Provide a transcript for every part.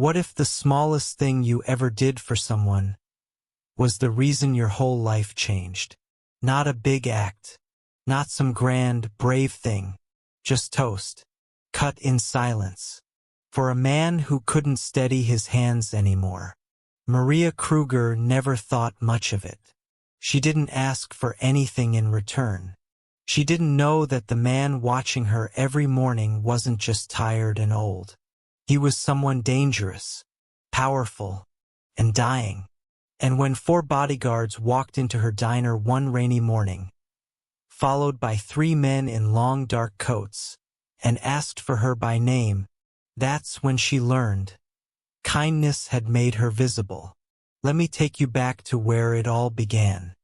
What if the smallest thing you ever did for someone was the reason your whole life changed? Not a big act, not some grand, brave thing, just toast, cut in silence. For a man who couldn't steady his hands anymore. Maria Kruger never thought much of it. She didn't ask for anything in return. She didn't know that the man watching her every morning wasn't just tired and old. He was someone dangerous, powerful, and dying. And when 4 bodyguards walked into her diner one rainy morning, followed by 3 men in long dark coats, and asked for her by name, that's when she learned. Kindness had made her visible. Let me take you back to where it all began.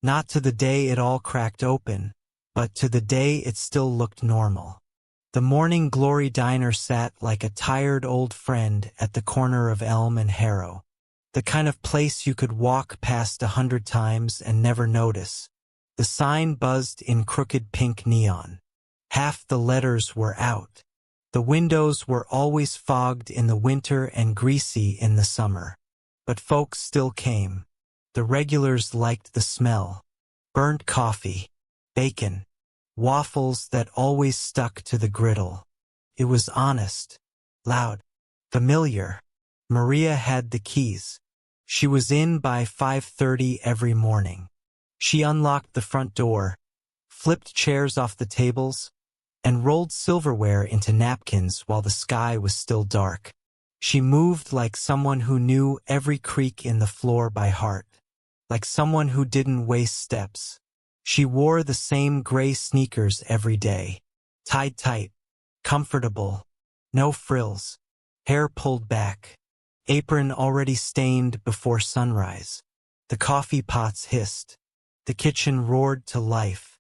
Not to the day it all cracked open, but to the day it still looked normal. The Morning Glory Diner sat like a tired old friend at the corner of Elm and Harrow. The kind of place you could walk past 100 times and never notice. The sign buzzed in crooked pink neon. Half the letters were out. The windows were always fogged in the winter and greasy in the summer. But folks still came. The regulars liked the smell. Burnt coffee, bacon, waffles that always stuck to the griddle. It was honest, loud, familiar. Maria had the keys. She was in by 5:30 every morning. She unlocked the front door, flipped chairs off the tables, and rolled silverware into napkins while the sky was still dark. She moved like someone who knew every creak in the floor by heart, like someone who didn't waste steps. She wore the same gray sneakers every day, tied tight, comfortable, no frills, hair pulled back, apron already stained before sunrise. The coffee pots hissed. The kitchen roared to life.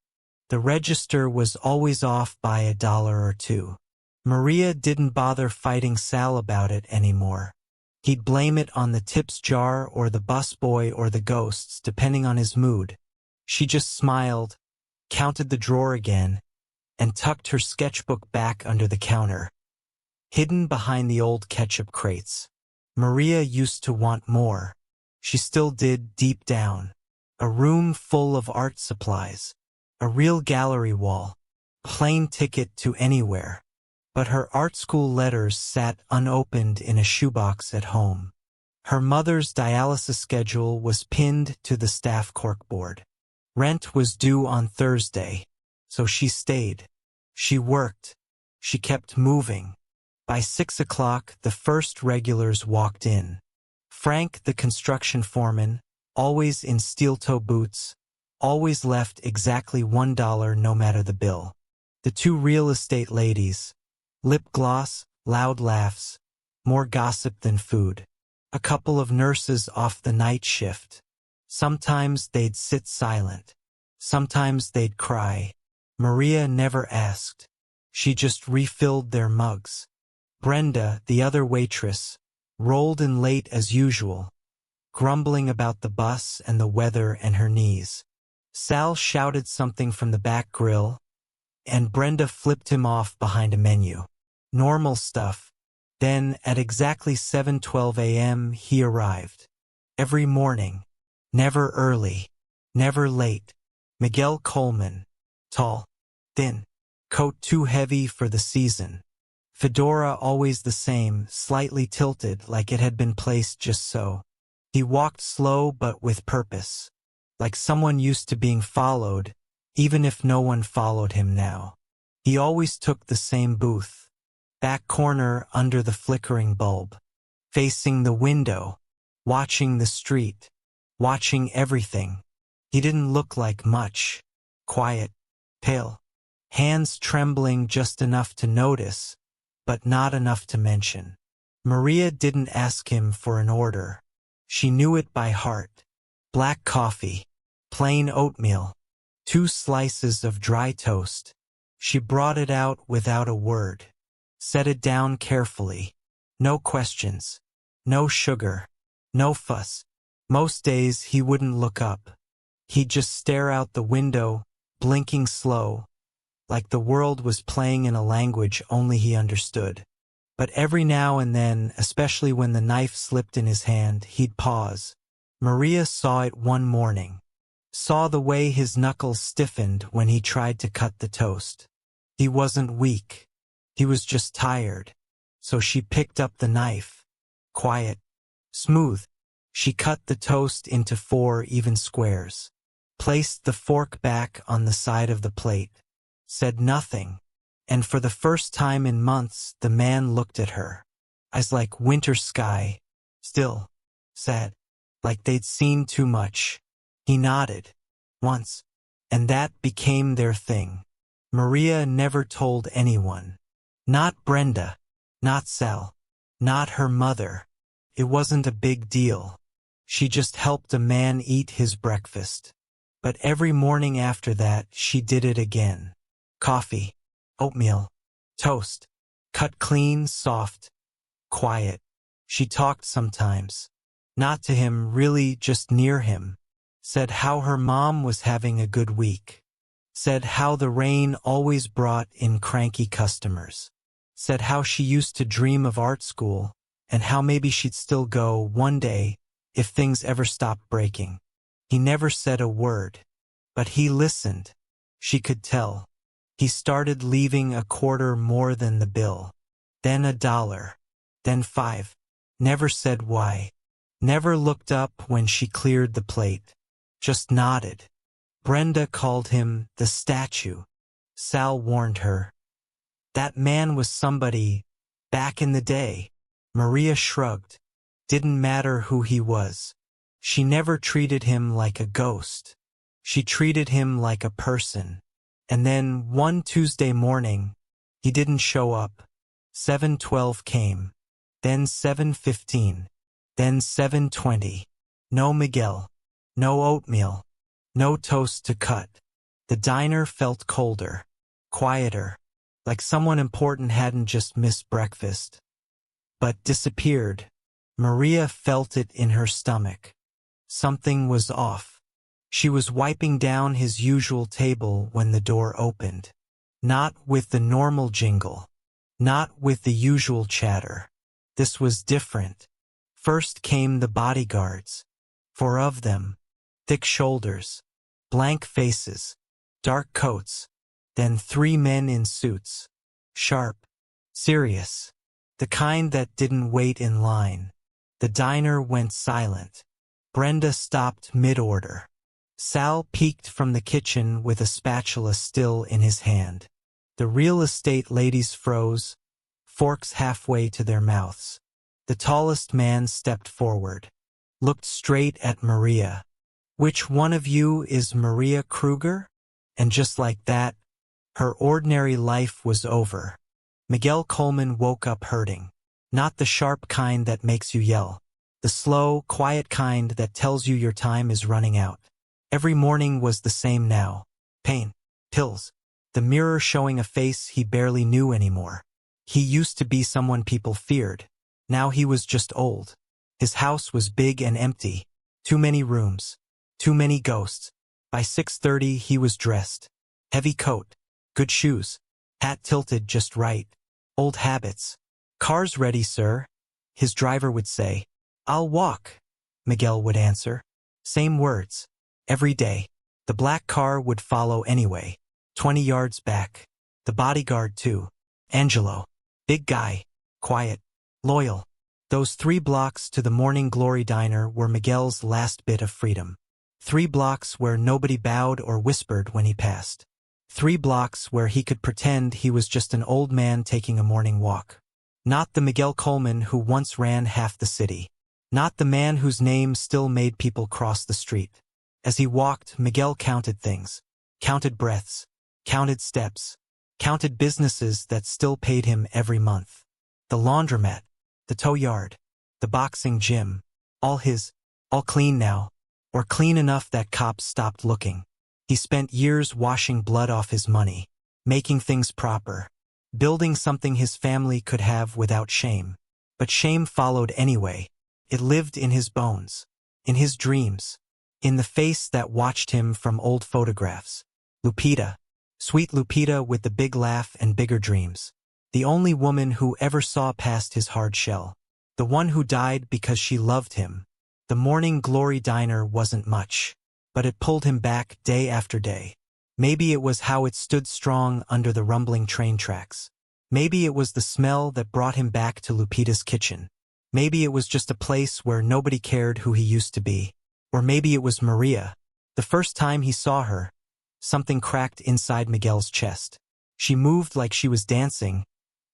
The register was always off by $1 or $2. Maria didn't bother fighting Sal about it anymore. He'd blame it on the tips jar or the busboy or the ghosts, depending on his mood. She just smiled, counted the drawer again, and tucked her sketchbook back under the counter, hidden behind the old ketchup crates. Maria used to want more. She still did deep down. A room full of art supplies. A real gallery wall, plain ticket to anywhere. But her art school letters sat unopened in a shoebox at home. Her mother's dialysis schedule was pinned to the staff corkboard. Rent was due on Thursday, so she stayed. She worked. She kept moving. By 6 o'clock, the first regulars walked in. Frank, the construction foreman, always in steel-toe boots, always left exactly $1 no matter the bill. The 2 real estate ladies, lip gloss, loud laughs, more gossip than food. A couple of nurses off the night shift. Sometimes they'd sit silent. Sometimes they'd cry. Maria never asked. She just refilled their mugs. Brenda, the other waitress, rolled in late as usual, grumbling about the bus and the weather and her knees. Sal shouted something from the back grill, and Brenda flipped him off behind a menu. Normal stuff. Then, at exactly 7:12 a.m., he arrived. Every morning. Never early. Never late. Miguel Coleman. Tall. Thin. Coat too heavy for the season. Fedora always the same, slightly tilted like it had been placed just so. He walked slow but with purpose. Like someone used to being followed, even if no one followed him now. He always took the same booth, back corner under the flickering bulb, facing the window, watching the street, watching everything. He didn't look like much, quiet, pale, hands trembling just enough to notice, but not enough to mention. Maria didn't ask him for an order. She knew it by heart. Black coffee, plain oatmeal, 2 slices of dry toast. She brought it out without a word, set it down carefully. No questions, no sugar, no fuss. Most days he wouldn't look up. He'd just stare out the window, blinking slow, like the world was playing in a language only he understood. But every now and then, especially when the knife slipped in his hand, he'd pause. Maria saw it one morning. Saw the way his knuckles stiffened when he tried to cut the toast. He wasn't weak. He was just tired. So she picked up the knife. Quiet. Smooth. She cut the toast into 4 even squares. Placed the fork back on the side of the plate. Said nothing. And for the first time in months, the man looked at her. Eyes like winter sky. Still. Sad. Like they'd seen too much. He nodded. Once. And that became their thing. Maria never told anyone. Not Brenda. Not Sal. Not her mother. It wasn't a big deal. She just helped a man eat his breakfast. But every morning after that, she did it again. Coffee. Oatmeal. Toast. Cut clean, soft. Quiet. She talked sometimes. Not to him, really, just near him. Said how her mom was having a good week. Said how the rain always brought in cranky customers. Said how she used to dream of art school, and how maybe she'd still go one day if things ever stopped breaking. He never said a word. But he listened. She could tell. He started leaving a quarter more than the bill. Then $1. Then 5. Never said why. Never looked up when she cleared the plate. Just nodded. Brenda called him the statue. Sal warned her. That man was somebody back in the day. Maria shrugged. Didn't matter who he was. She never treated him like a ghost. She treated him like a person. And then one Tuesday morning, he didn't show up. 7:12 came. Then 7:15. Then 7:20. No Miguel. No oatmeal. No toast to cut. The diner felt colder. Quieter. Like someone important hadn't just missed breakfast. But disappeared. Maria felt it in her stomach. Something was off. She was wiping down his usual table when the door opened. Not with the normal jingle. Not with the usual chatter. This was different. First came the bodyguards. 4 of them. Thick shoulders. Blank faces. Dark coats. Then 3 men in suits. Sharp. Serious. The kind that didn't wait in line. The diner went silent. Brenda stopped mid-order. Sal peeked from the kitchen with a spatula still in his hand. The real estate ladies froze, forks halfway to their mouths. The tallest man stepped forward. Looked straight at Maria. Which one of you is Maria Kruger? And just like that, her ordinary life was over. Miguel Coleman woke up hurting. Not the sharp kind that makes you yell. The slow, quiet kind that tells you your time is running out. Every morning was the same now. Pain. Pills. The mirror showing a face he barely knew anymore. He used to be someone people feared. Now he was just old. His house was big and empty. Too many rooms. Too many ghosts. By 6:30 he was dressed. Heavy coat. Good shoes. Hat tilted just right. Old habits. Car's ready, sir. His driver would say. I'll walk. Miguel would answer. Same words. Every day. The black car would follow anyway. 20 yards back. The bodyguard too. Angelo. Big guy. Quiet. Loyal. Those 3 blocks to the Morning Glory Diner were Miguel's last bit of freedom. 3 blocks where nobody bowed or whispered when he passed. 3 blocks where he could pretend he was just an old man taking a morning walk. Not the Miguel Coleman who once ran half the city. Not the man whose name still made people cross the street. As he walked, Miguel counted things. Counted breaths. Counted steps. Counted businesses that still paid him every month. The laundromat. The tow yard. The boxing gym. All his. All clean now. Or clean enough that cops stopped looking. He spent years washing blood off his money. Making things proper. Building something his family could have without shame. But shame followed anyway. It lived in his bones. In his dreams. In the face that watched him from old photographs. Lupita. Sweet Lupita with the big laugh and bigger dreams. The only woman who ever saw past his hard shell. The one who died because she loved him. The morning glory diner wasn't much, but it pulled him back day after day. Maybe it was how it stood strong under the rumbling train tracks. Maybe it was the smell that brought him back to Lupita's kitchen. Maybe it was just a place where nobody cared who he used to be. Or maybe it was Maria. The first time he saw her, something cracked inside Miguel's chest. She moved like she was dancing,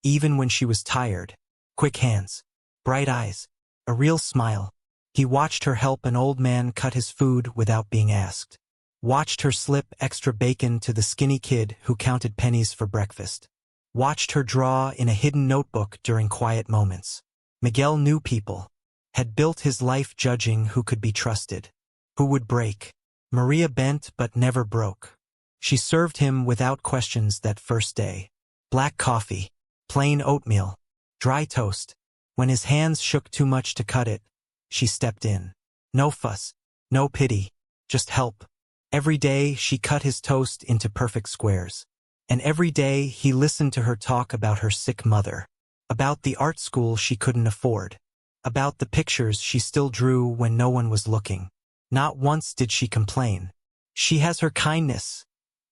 even when she was tired. Quick hands, bright eyes, a real smile. He watched her help an old man cut his food without being asked. Watched her slip extra bacon to the skinny kid who counted pennies for breakfast. Watched her draw in a hidden notebook during quiet moments. Miguel knew people. Had built his life judging who could be trusted. Who would break. Maria bent but never broke. She served him without questions that first day. Black coffee, plain oatmeal, dry toast. When his hands shook too much to cut it, she stepped in. No fuss, no pity, just help. Every day she cut his toast into perfect squares. And every day he listened to her talk about her sick mother. About the art school she couldn't afford. About the pictures she still drew when no one was looking. Not once did she complain. She has her kindness.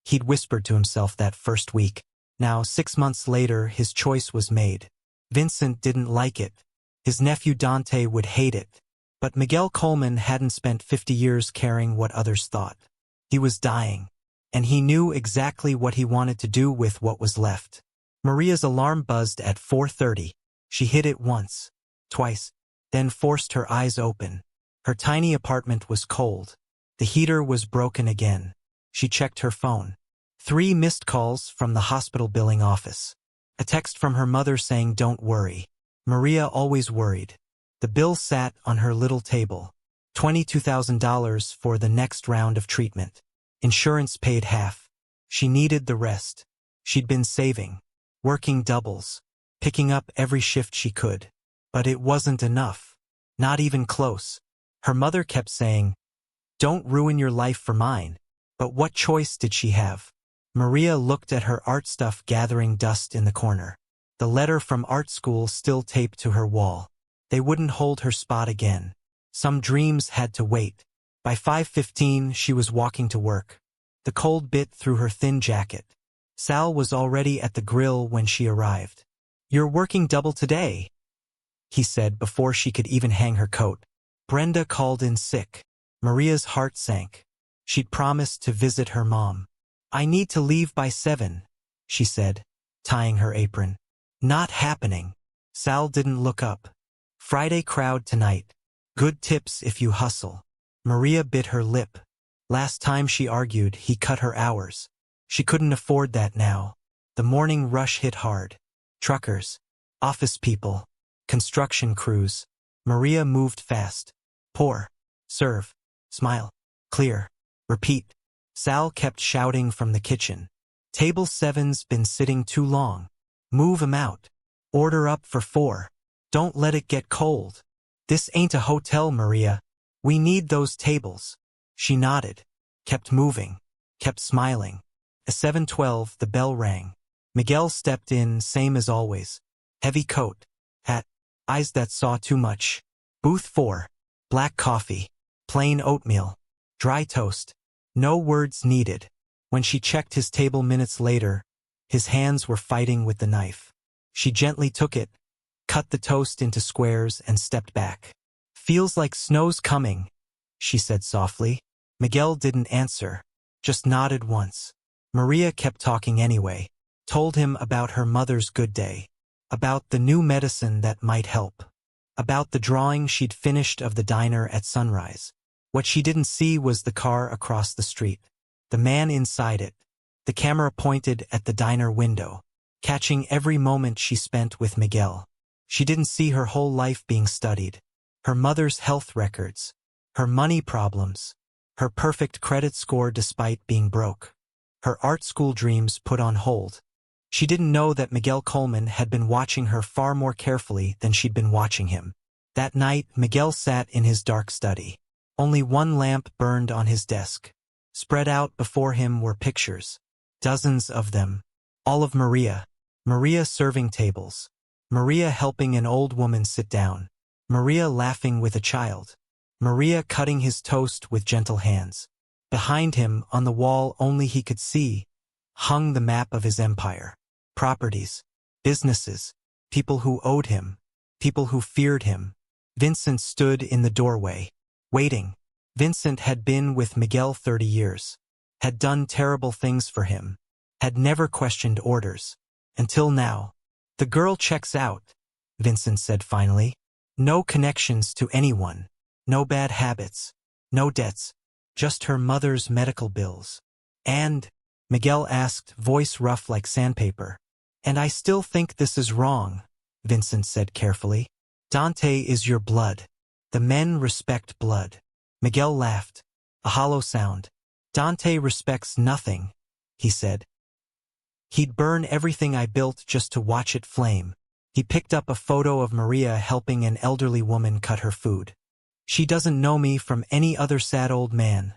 He'd whispered to himself that first week. Now, 6 months later, his choice was made. Vincent didn't like it. His nephew Dante would hate it. But Miguel Coleman hadn't spent 50 years caring what others thought. He was dying. And he knew exactly what he wanted to do with what was left. Maria's alarm buzzed at 4:30. She hit it once, twice, then forced her eyes open. Her tiny apartment was cold. The heater was broken again. She checked her phone. 3 missed calls from the hospital billing office. A text from her mother saying, "Don't worry." Maria always worried. The bill sat on her little table. $22,000 for the next round of treatment. Insurance paid half. She needed the rest. She'd been saving, working doubles, picking up every shift she could. But it wasn't enough. Not even close. Her mother kept saying, "Don't ruin your life for mine." But what choice did she have? Maria looked at her art stuff gathering dust in the corner. The letter from art school still taped to her wall. They wouldn't hold her spot again. Some dreams had to wait. By 5:15 she was walking to work. The cold bit through her thin jacket. Sal was already at the grill when she arrived. "You're working double today," he said before she could even hang her coat. Brenda called in sick. Maria's heart sank. She'd promised to visit her mom. "I need to leave by 7, she said, tying her apron. "Not happening." Sal didn't look up. "Friday crowd tonight. Good tips if you hustle." Maria bit her lip. Last time she argued, he cut her hours. She couldn't afford that now. The morning rush hit hard. Truckers, office people, construction crews. Maria moved fast. Pour, serve, smile, clear, repeat. Sal kept shouting from the kitchen. "Table 7's been sitting too long. Move 'em out. Order up for 4. Don't let it get cold. This ain't a hotel, Maria. We need those tables." She nodded, kept moving, kept smiling. At 7:12 the bell rang. Miguel stepped in, same as always. Heavy coat, hat, eyes that saw too much. Booth 4. Black coffee, plain oatmeal, dry toast. No words needed. When she checked his table minutes later, his hands were fighting with the knife. She gently took it, cut the toast into squares and stepped back. "Feels like snow's coming," she said softly. Miguel didn't answer, just nodded once. Maria kept talking anyway, told him about her mother's good day, about the new medicine that might help, about the drawing she'd finished of the diner at sunrise. What she didn't see was the car across the street, the man inside it, the camera pointed at the diner window, catching every moment she spent with Miguel. She didn't see her whole life being studied, her mother's health records, her money problems, her perfect credit score despite being broke, her art school dreams put on hold. She didn't know that Miguel Coleman had been watching her far more carefully than she'd been watching him. That night, Miguel sat in his dark study. Only one lamp burned on his desk. Spread out before him were pictures, dozens of them, all of Maria, Maria serving tables. Maria helping an old woman sit down. Maria laughing with a child. Maria cutting his toast with gentle hands. Behind him, on the wall only he could see, hung the map of his empire. Properties, businesses, people who owed him, people who feared him. Vincent stood in the doorway, waiting. Vincent had been with Miguel 30 years, had done terrible things for him, had never questioned orders. Until now. The girl checks out, Vincent said finally. No connections to anyone, no bad habits, no debts, just her mother's medical bills. And, Miguel asked, voice rough like sandpaper. And I still think this is wrong, Vincent said carefully. Dante is your blood. The men respect blood. Miguel laughed, a hollow sound. Dante respects nothing, he said. He'd burn everything I built just to watch it flame. He picked up a photo of Maria helping an elderly woman cut her food. She doesn't know me from any other sad old man,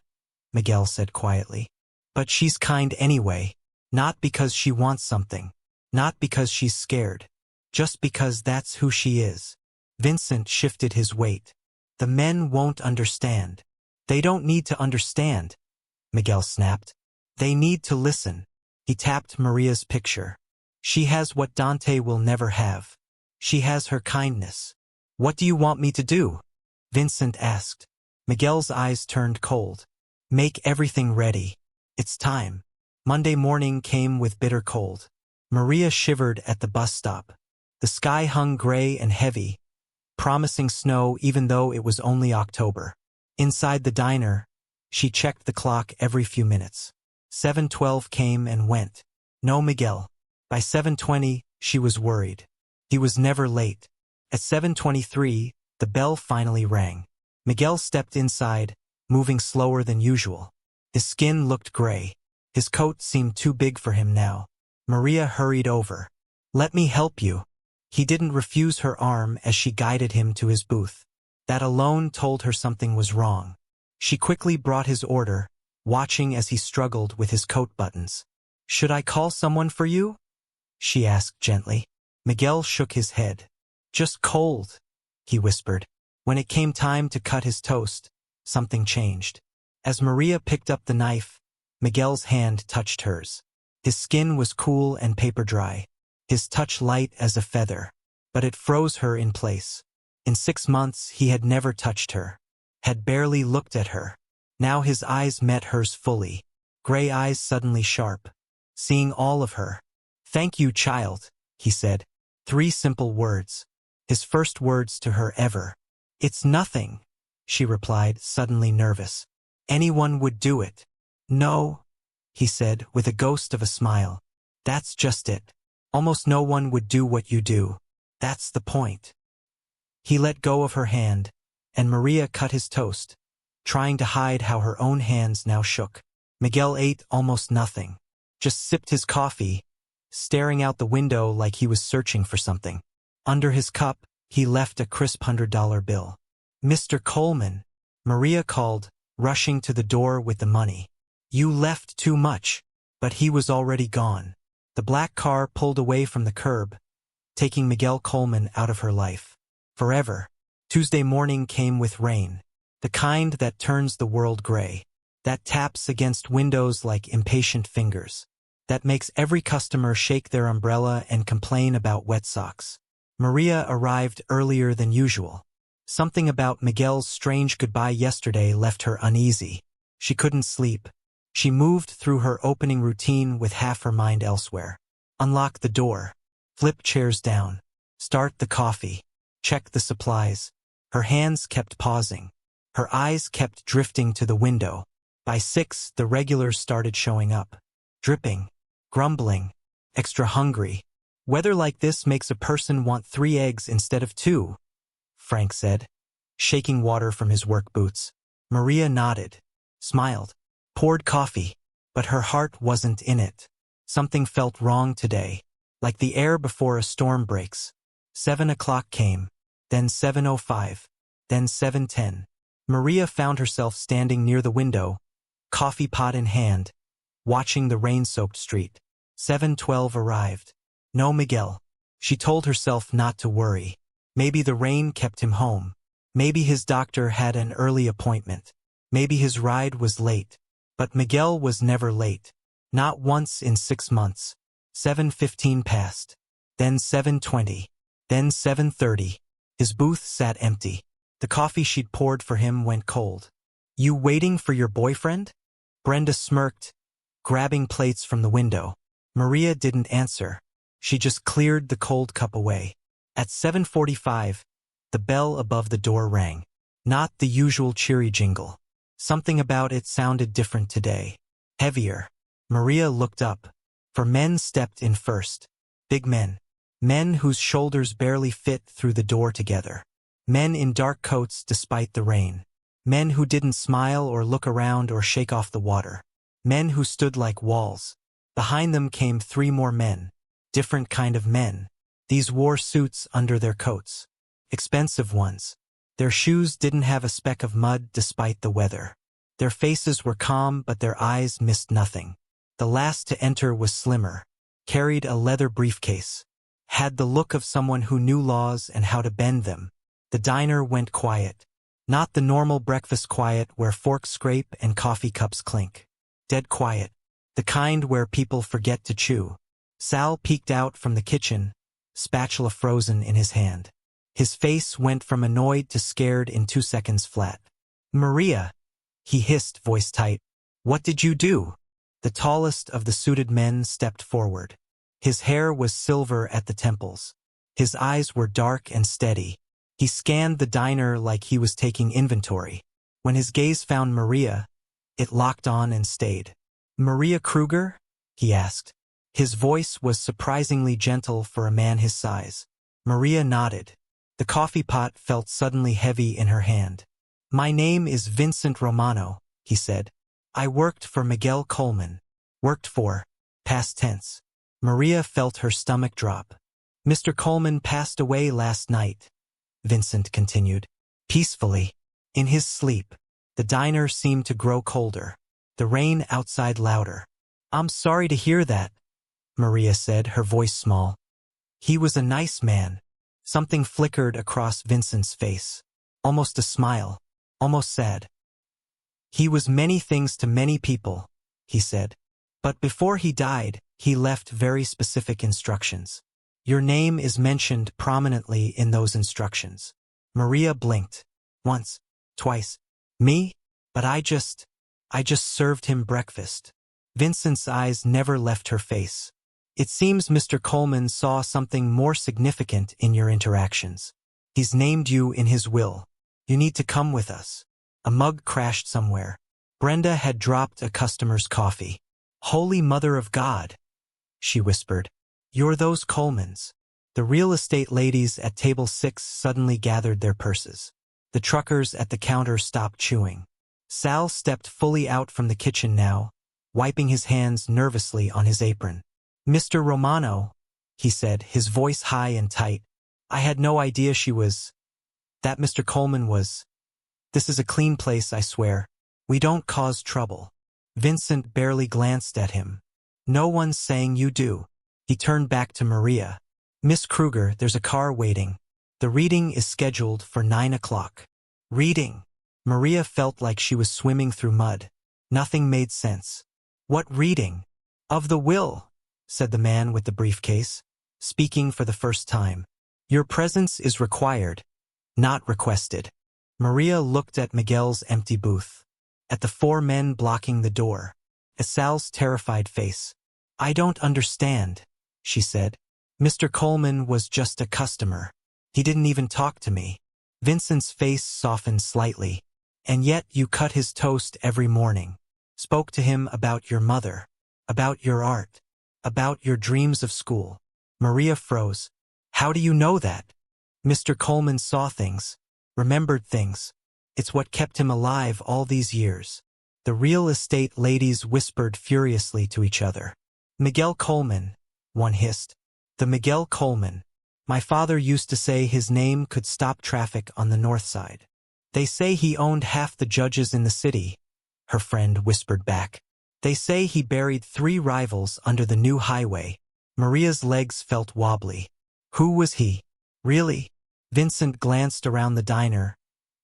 Miguel said quietly. But she's kind anyway, not because she wants something, not because she's scared, just because that's who she is. Vincent shifted his weight. The men won't understand. They don't need to understand, Miguel snapped. They need to listen. He tapped Maria's picture. She has what Dante will never have. She has her kindness. What do you want me to do? Vincent asked. Miguel's eyes turned cold. Make everything ready. It's time. Monday morning came with bitter cold. Maria shivered at the bus stop. The sky hung gray and heavy, promising snow even though it was only October. Inside the diner, she checked the clock every few minutes. 7:12 came and went. No Miguel. By 7:20, she was worried. He was never late. At 7:23, the bell finally rang. Miguel stepped inside, moving slower than usual. His skin looked gray. His coat seemed too big for him now. Maria hurried over. Let me help you. He didn't refuse her arm as she guided him to his booth. That alone told her something was wrong. She quickly brought his order, watching as he struggled with his coat buttons. Should I call someone for you? She asked gently. Miguel shook his head. Just cold, he whispered. When it came time to cut his toast, something changed. As Maria picked up the knife, Miguel's hand touched hers. His skin was cool and paper dry, his touch light as a feather, but it froze her in place. In 6 months he had never touched her, had barely looked at her. Now his eyes met hers fully, gray eyes suddenly sharp, seeing all of her. Thank you, child, he said. 3 simple words. His first words to her ever. It's nothing, she replied, suddenly nervous. Anyone would do it. No, he said, with a ghost of a smile. That's just it. Almost no one would do what you do. That's the point. He let go of her hand, and Maria cut his toast, trying to hide how her own hands now shook. Miguel ate almost nothing, just sipped his coffee, staring out the window like he was searching for something. Under his cup, he left a crisp $100 bill. Mr. Coleman, Maria called, rushing to the door with the money. You left too much, but he was already gone. The black car pulled away from the curb, taking Miguel Coleman out of her life. Forever. Tuesday morning came with rain, the kind that turns the world gray, that taps against windows like impatient fingers, that makes every customer shake their umbrella and complain about wet socks. Maria arrived earlier than usual. Something about Miguel's strange goodbye yesterday left her uneasy. She couldn't sleep. She moved through her opening routine with half her mind elsewhere. Unlock the door. Flip chairs down. Start the coffee. Check the supplies. Her hands kept pausing. Her eyes kept drifting to the window. By 6, the regulars started showing up. Dripping. Grumbling. Extra hungry. Weather like this makes a person want 3 eggs instead of 2, Frank said, shaking water from his work boots. Maria nodded, smiled, poured coffee, but her heart wasn't in it. Something felt wrong today, like the air before a storm breaks. 7 o'clock came, then 7:05, then 7:10. Maria found herself standing near the window, coffee pot in hand, watching the rain-soaked street. 7:12 arrived. No Miguel. She told herself not to worry. Maybe the rain kept him home. Maybe his doctor had an early appointment. Maybe his ride was late. But Miguel was never late. Not once in 6 months. 7:15 passed. Then 7:20. Then 7:30. His booth sat empty. The coffee she'd poured for him went cold. You waiting for your boyfriend? Brenda smirked, grabbing plates from the window. Maria didn't answer. She just cleared the cold cup away. At 7:45, the bell above the door rang. Not the usual cheery jingle. Something about it sounded different today. Heavier. Maria looked up. For men stepped in first. Big men. Men whose shoulders barely fit through the door together. Men in dark coats despite the rain. Men who didn't smile or look around or shake off the water. Men who stood like walls. Behind them came 3 more men. Different kind of men. These wore suits under their coats. Expensive ones. Their shoes didn't have a speck of mud despite the weather. Their faces were calm, but their eyes missed nothing. The last to enter was slimmer. Carried a leather briefcase. Had the look of someone who knew laws and how to bend them. The diner went quiet. Not the normal breakfast quiet where forks scrape and coffee cups clink. Dead quiet. The kind where people forget to chew. Sal peeked out from the kitchen, spatula frozen in his hand. His face went from annoyed to scared in 2 seconds flat. Maria, he hissed, voice tight. What did you do? The tallest of the suited men stepped forward. His hair was silver at the temples. His eyes were dark and steady. He scanned the diner like he was taking inventory. When his gaze found Maria, it locked on and stayed. Maria Kruger? He asked. His voice was surprisingly gentle for a man his size. Maria nodded. The coffee pot felt suddenly heavy in her hand. My name is Vincent Romano, he said. I worked for Miguel Coleman. Worked for. Past tense. Maria felt her stomach drop. Mr. Coleman passed away last night, Vincent continued. Peacefully. In his sleep. The diner seemed to grow colder. The rain outside louder. I'm sorry to hear that, Maria said, her voice small. He was a nice man. Something flickered across Vincent's face. Almost a smile. Almost sad. He was many things to many people, he said. But before he died, he left very specific instructions. Your name is mentioned prominently in those instructions. Maria blinked. Once. Twice. Me? But I just served him breakfast. Vincent's eyes never left her face. It seems Mr. Coleman saw something more significant in your interactions. He's named you in his will. You need to come with us. A mug crashed somewhere. Brenda had dropped a customer's coffee. Holy Mother of God, she whispered. You're those Colemans. The real estate ladies at table 6 suddenly gathered their purses. The truckers at the counter stopped chewing. Sal stepped fully out from the kitchen now, wiping his hands nervously on his apron. Mr. Romano, he said, his voice high and tight. I had no idea she was. That Mr. Coleman was. This is a clean place, I swear. We don't cause trouble. Vincent barely glanced at him. No one's saying you do. He turned back to Maria. Miss Kruger, there's a car waiting. The reading is scheduled for 9 o'clock. Reading. Maria felt like she was swimming through mud. Nothing made sense. What reading? Of the will, said the man with the briefcase, speaking for the first time. Your presence is required, not requested. Maria looked at Miguel's empty booth, at the 4 men blocking the door, at Sal's terrified face. I don't understand, she said. Mr. Coleman was just a customer. He didn't even talk to me. Vincent's face softened slightly. And yet you cut his toast every morning. Spoke to him about your mother, about your art, about your dreams of school. Maria froze. How do you know that? Mr. Coleman saw things, remembered things. It's what kept him alive all these years. The real estate ladies whispered furiously to each other. Miguel Coleman, one hissed. The Miguel Coleman. My father used to say his name could stop traffic on the north side. They say he owned half the judges in the city, her friend whispered back. They say he buried 3 rivals under the new highway. Maria's legs felt wobbly. Who was he? Really? Vincent glanced around the diner,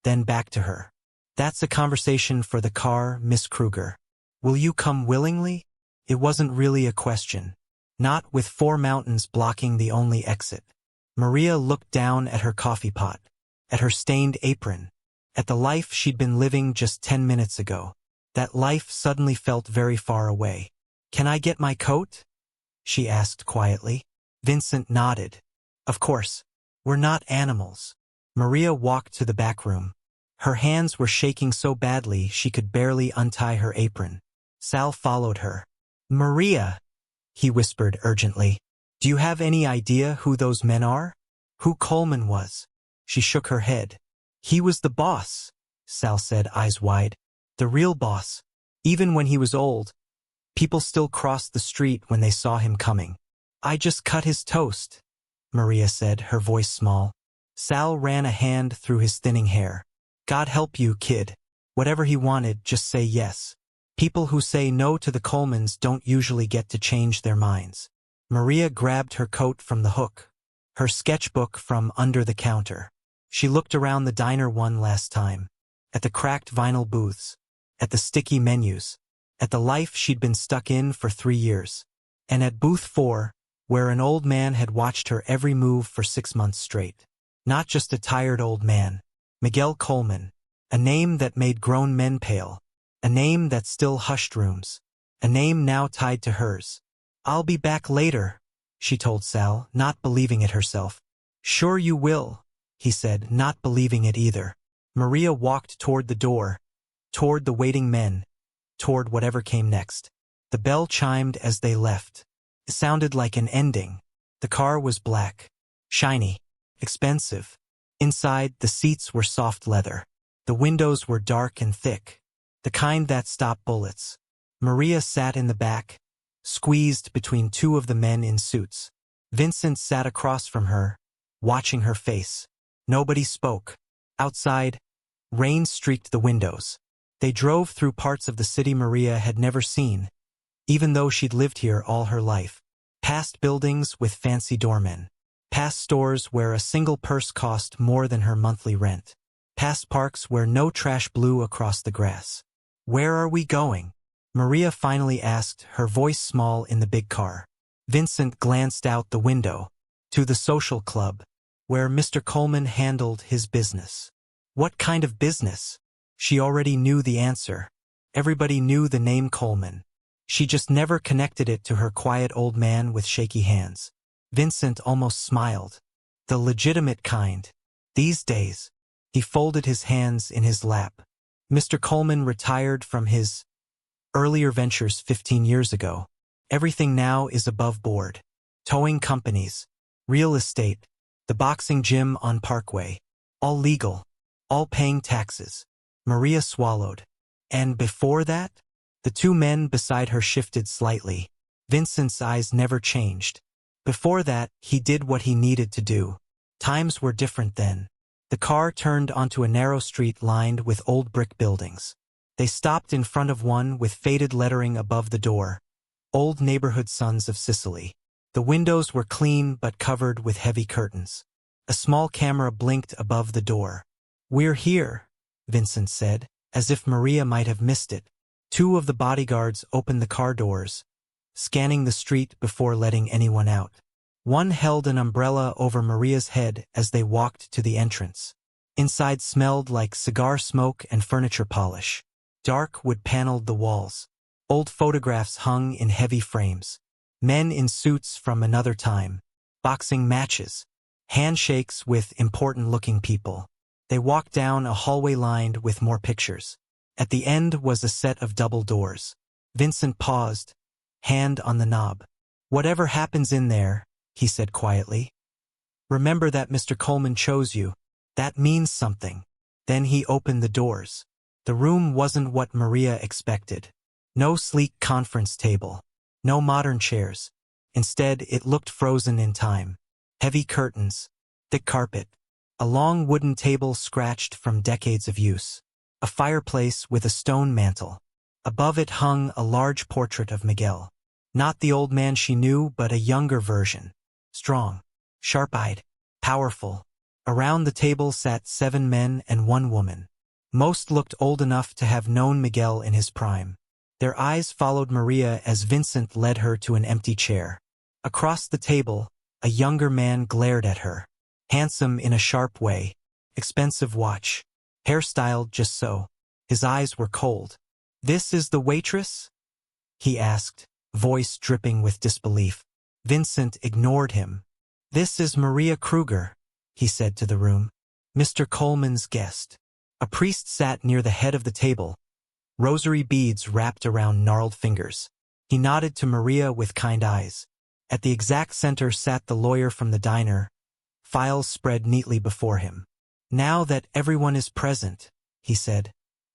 then back to her. That's a conversation for the car, Miss Kruger. Will you come willingly? It wasn't really a question. Not with 4 mountains blocking the only exit. Maria looked down at her coffee pot, at her stained apron, at the life she'd been living just 10 minutes ago. That life suddenly felt very far away. Can I get my coat? She asked quietly. Vincent nodded. Of course. We're not animals. Maria walked to the back room. Her hands were shaking so badly she could barely untie her apron. Sal followed her. Maria, he whispered urgently. Do you have any idea who those men are? Who Coleman was? She shook her head. He was the boss, Sal said, eyes wide. The real boss. Even when he was old, people still crossed the street when they saw him coming. I just cut his toast, Maria said, her voice small. Sal ran a hand through his thinning hair. God help you, kid. Whatever he wanted, just say yes. People who say no to the Colemans don't usually get to change their minds. Maria grabbed her coat from the hook, her sketchbook from under the counter. She looked around the diner one last time, at the cracked vinyl booths, at the sticky menus, at the life she'd been stuck in for 3 years, and at booth 4, where an old man had watched her every move for 6 months straight. Not just a tired old man. Miguel Coleman, a name that made grown men pale, a name that still hushed rooms, a name now tied to hers. I'll be back later, she told Sal, not believing it herself. Sure you will, he said, not believing it either. Maria walked toward the door, toward the waiting men, toward whatever came next. The bell chimed as they left. It sounded like an ending. The car was black, shiny, expensive. Inside, the seats were soft leather. The windows were dark and thick, the kind that stop bullets. Maria sat in the back, squeezed between 2 of the men in suits. Vincent sat across from her, watching her face. Nobody spoke. Outside, rain streaked the windows. They drove through parts of the city Maria had never seen, even though she'd lived here all her life. Past buildings with fancy doormen. Past stores where a single purse cost more than her monthly rent. Past parks where no trash blew across the grass. Where are we going? Maria finally asked, her voice small in the big car. Vincent glanced out the window. To the social club, where Mr. Coleman handled his business. What kind of business? She already knew the answer. Everybody knew the name Coleman. She just never connected it to her quiet old man with shaky hands. Vincent almost smiled. The legitimate kind. These days. He folded his hands in his lap. Mr. Coleman retired from his earlier ventures 15 years ago. Everything now is above board. Towing companies, real estate, the boxing gym on Parkway. All legal. All paying taxes. Maria swallowed. And before that? The 2 men beside her shifted slightly. Vincent's eyes never changed. Before that, he did what he needed to do. Times were different then. The car turned onto a narrow street lined with old brick buildings. They stopped in front of one with faded lettering above the door. Old Neighborhood Sons of Sicily. The windows were clean but covered with heavy curtains. A small camera blinked above the door. We're here, Vincent said, as if Maria might have missed it. 2 of the bodyguards opened the car doors, scanning the street before letting anyone out. One held an umbrella over Maria's head as they walked to the entrance. Inside smelled like cigar smoke and furniture polish. Dark wood paneled the walls. Old photographs hung in heavy frames. Men in suits from another time. Boxing matches. Handshakes with important-looking people. They walked down a hallway lined with more pictures. At the end was a set of double doors. Vincent paused, hand on the knob. Whatever happens in there, he said quietly. Remember that Mr. Coleman chose you. That means something. Then he opened the doors. The room wasn't what Maria expected. No sleek conference table. No modern chairs. Instead, it looked frozen in time. Heavy curtains. Thick carpet. A long wooden table scratched from decades of use. A fireplace with a stone mantel. Above it hung a large portrait of Miguel. Not the old man she knew, but a younger version. Strong, sharp-eyed, powerful. Around the table sat 7 men and 1 woman. Most looked old enough to have known Miguel in his prime. Their eyes followed Maria as Vincent led her to an empty chair. Across the table, a younger man glared at her. Handsome in a sharp way. Expensive watch. Hairstyled just so. His eyes were cold. "This is the waitress?" he asked, voice dripping with disbelief. Vincent ignored him. "This is Maria Kruger," he said to the room. "Mr. Coleman's guest." A priest sat near the head of the table, rosary beads wrapped around gnarled fingers. He nodded to Maria with kind eyes. At the exact center sat the lawyer from the diner, files spread neatly before him. "Now that everyone is present," he said,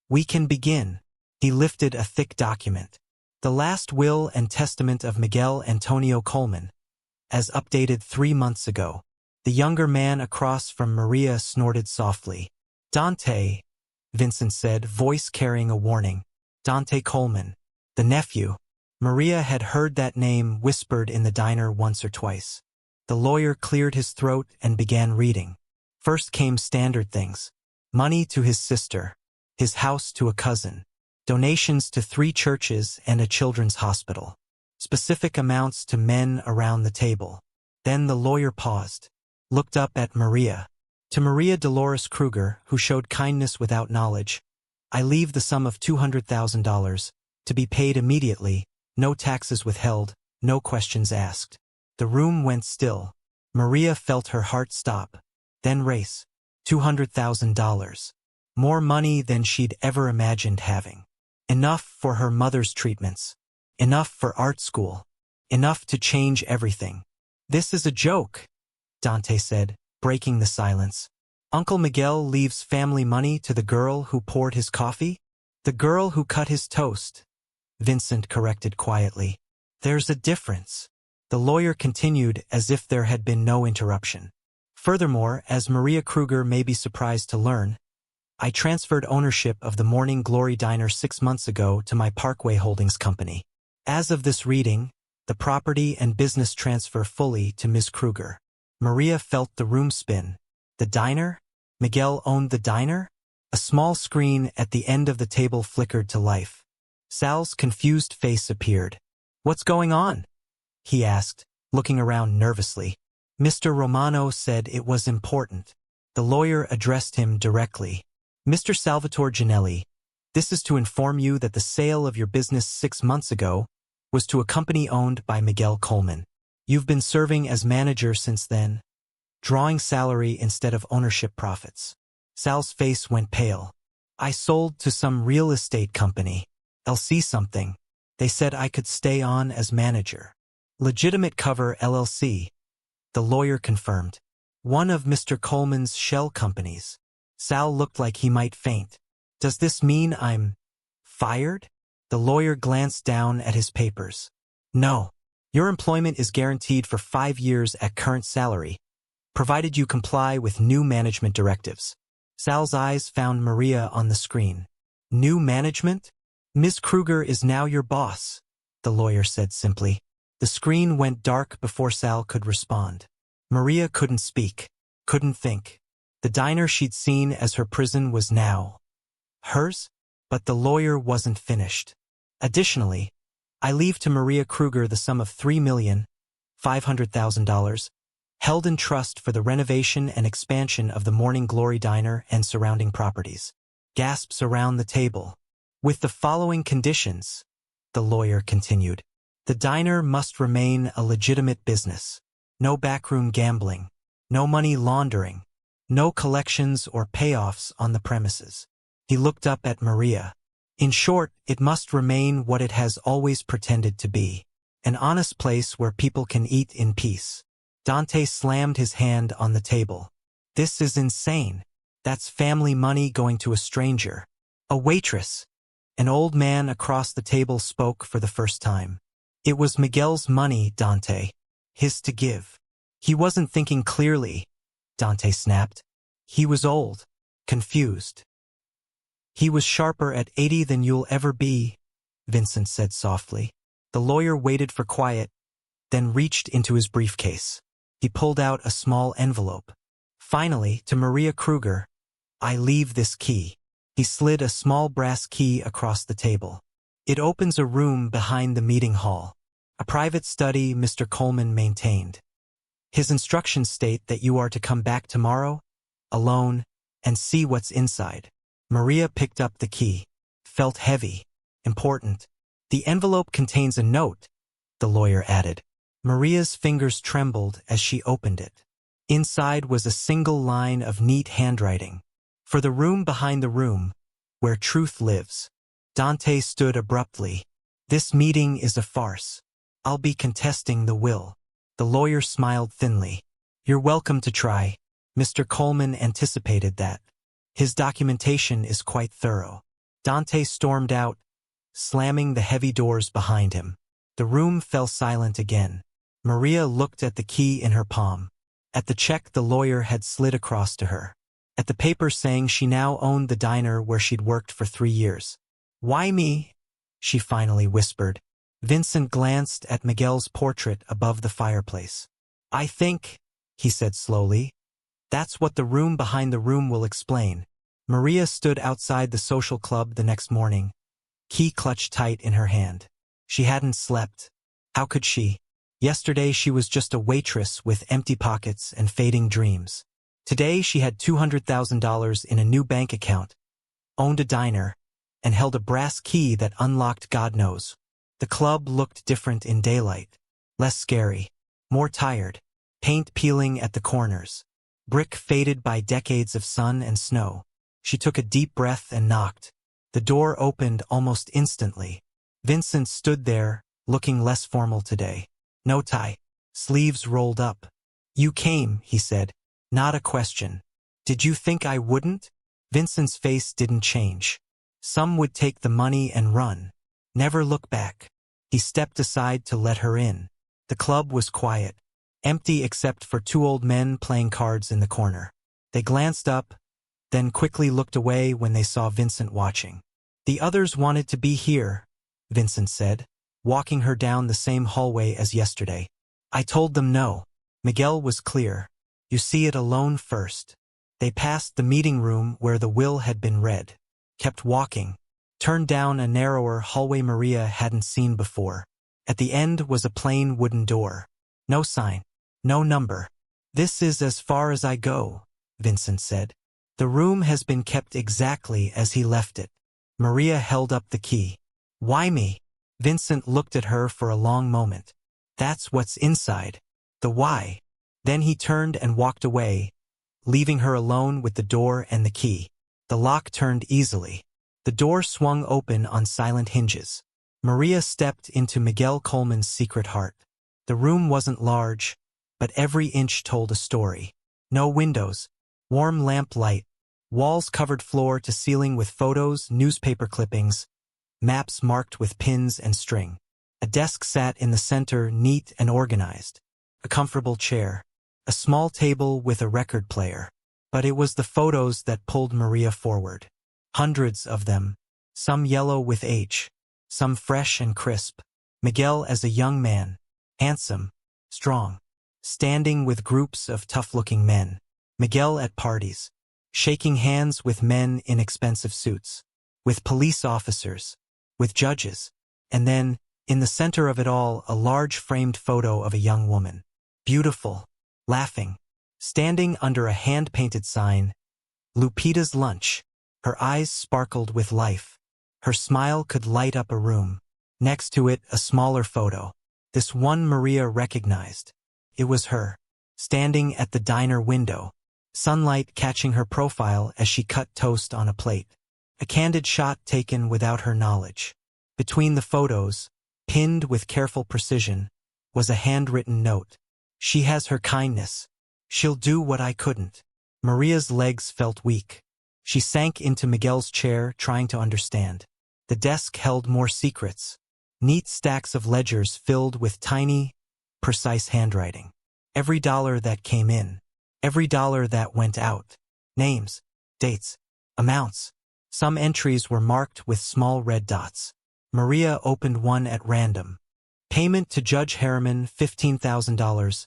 "we can begin." He lifted a thick document. The last will and testament of Miguel Antonio Coleman, as updated 3 months ago. The younger man across from Maria snorted softly. "Dante," Vincent said, voice carrying a warning. "Dante Coleman, the nephew." Maria had heard that name whispered in the diner once or twice. The lawyer cleared his throat and began reading. First came standard things. Money to his sister. His house to a cousin. Donations to 3 churches and a children's hospital. Specific amounts to men around the table. Then the lawyer paused. Looked up at Maria. "To Maria Dolores Kruger, who showed kindness without knowledge, I leave the sum of $200,000, to be paid immediately, no taxes withheld, no questions asked." The room went still. Maria felt her heart stop, then race. $200,000. More money than she'd ever imagined having. Enough for her mother's treatments. Enough for art school. Enough to change everything. "This is a joke," Dante said, breaking the silence. "Uncle Miguel leaves family money to the girl who poured his coffee?" "The girl who cut his toast," Vincent corrected quietly. "There's a difference." The lawyer continued as if there had been no interruption. "Furthermore, as Maria Kruger may be surprised to learn, I transferred ownership of the Morning Glory Diner 6 months ago to my Parkway Holdings company. As of this reading, the property and business transfer fully to Ms. Kruger." Maria felt the room spin. The diner? Miguel owned the diner? A small screen at the end of the table flickered to life. Sal's confused face appeared. "What's going on?" he asked, looking around nervously. "Mr. Romano said it was important." The lawyer addressed him directly. "Mr. Salvatore Ginelli, this is to inform you that the sale of your business 6 months ago was to a company owned by Miguel Coleman. You've been serving as manager since then, drawing salary instead of ownership profits." Sal's face went pale. "I sold to some real estate company. LC something. They said I could stay on as manager. Legitimate cover LLC," the lawyer confirmed. "One of Mr. Coleman's shell companies." Sal looked like he might faint. "Does this mean I'm fired?" The lawyer glanced down at his papers. "No. Your employment is guaranteed for 5 years at current salary, provided you comply with new management directives." Sal's eyes found Maria on the screen. "New management? Ms. Kruger is now your boss," the lawyer said simply. The screen went dark before Sal could respond. Maria couldn't speak, couldn't think. The diner she'd seen as her prison was now hers, but the lawyer wasn't finished. "Additionally, I leave to Maria Kruger the sum of $3,500,000, held in trust for the renovation and expansion of the Morning Glory Diner and surrounding properties." Gasps around the table. "With the following conditions," the lawyer continued. "The diner must remain a legitimate business. No backroom gambling. No money laundering. No collections or payoffs on the premises." He looked up at Maria. "In short, it must remain what it has always pretended to be. An honest place where people can eat in peace." Dante slammed his hand on the table. "This is insane. That's family money going to a stranger. A waitress." An old man across the table spoke for the first time. "It was Miguel's money, Dante. His to give." "He wasn't thinking clearly," Dante snapped. "He was old. Confused." "He was sharper at 80 than you'll ever be," Vincent said softly. The lawyer waited for quiet, then reached into his briefcase. He pulled out a small envelope. Finally, to Maria Kruger, "I leave this key." He slid a small brass key across the table. "It opens a room behind the meeting hall. A private study Mr. Coleman maintained. His instructions state that you are to come back tomorrow, alone, and see what's inside." Maria picked up the key. Felt heavy, important. "The envelope contains a note," the lawyer added. Maria's fingers trembled as she opened it. Inside was a single line of neat handwriting. "For the room behind the room, where truth lives." Dante stood abruptly. "This meeting is a farce. I'll be contesting the will." The lawyer smiled thinly. "You're welcome to try." Mr. Coleman anticipated that. "His documentation is quite thorough." Dante stormed out, slamming the heavy doors behind him. The room fell silent again. Maria looked at the key in her palm. At the check the lawyer had slid across to her. At the paper saying she now owned the diner where she'd worked for 3 years. "Why me?" she finally whispered. Vincent glanced at Miguel's portrait above the fireplace. "I think," he said slowly, "that's what the room behind the room will explain." Maria stood outside the social club the next morning, key clutched tight in her hand. She hadn't slept. How could she? Yesterday she was just a waitress with empty pockets and fading dreams. Today she had $200,000 in a new bank account, owned a diner, and held a brass key that unlocked God knows. The club looked different in daylight. Less scary. More tired. Paint peeling at the corners. Brick faded by decades of sun and snow. She took a deep breath and knocked. The door opened almost instantly. Vincent stood there, looking less formal today. No tie. Sleeves rolled up. "You came," he said. "Not a question." "Did you think I wouldn't?" Vincent's face didn't change. "Some would take the money and run. Never look back." He stepped aside to let her in. The club was quiet, empty except for 2 old men playing cards in the corner. They glanced up, then quickly looked away when they saw Vincent watching. "The others wanted to be here," Vincent said, walking her down the same hallway as yesterday. "I told them no." Miguel was clear. "You see it alone first." They passed the meeting room where the will had been read, kept walking, turned down a narrower hallway Maria hadn't seen before. At the end was a plain wooden door. No sign, no number. "This is as far as I go," Vincent said. "The room has been kept exactly as he left it." Maria held up the key. "Why me?" Vincent looked at her for a long moment. "That's what's inside. The why." Then he turned and walked away, leaving her alone with the door and the key. The lock turned easily. The door swung open on silent hinges. Maria stepped into Miguel Coleman's secret heart. The room wasn't large, but every inch told a story. No windows, warm lamp light, walls covered floor to ceiling with photos, newspaper clippings, maps marked with pins and string. A desk sat in the center, neat and organized. A comfortable chair. A small table with a record player. But it was the photos that pulled Maria forward. Hundreds of them. Some yellow with age. Some fresh and crisp. Miguel as a young man. Handsome. Strong. Standing with groups of tough-looking men. Miguel at parties. Shaking hands with men in expensive suits. With police officers. With judges. And then, in the center of it all, a large framed photo of a young woman. Beautiful. Laughing. Standing under a hand-painted sign. Lupita's Lunch. Her eyes sparkled with life. Her smile could light up a room. Next to it, a smaller photo. This one Maria recognized. It was her. Standing at the diner window. Sunlight catching her profile as she cut toast on a plate. A candid shot taken without her knowledge. Between the photos, pinned with careful precision, was a handwritten note. "She has her kindness. She'll do what I couldn't." Maria's legs felt weak. She sank into Miguel's chair, trying to understand. The desk held more secrets. Neat stacks of ledgers filled with tiny, precise handwriting. Every dollar that came in. Every dollar that went out. Names, dates, amounts. Some entries were marked with small red dots. Maria opened one at random. Payment to Judge Harriman, $15,000.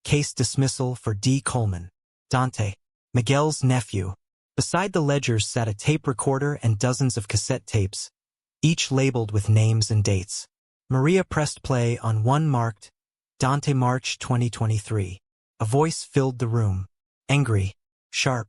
Case dismissal for D. Coleman. Dante, Miguel's nephew. Beside the ledgers sat a tape recorder and dozens of cassette tapes, each labeled with names and dates. Maria pressed play on one marked, Dante, March 2023. A voice filled the room. Angry. Sharp.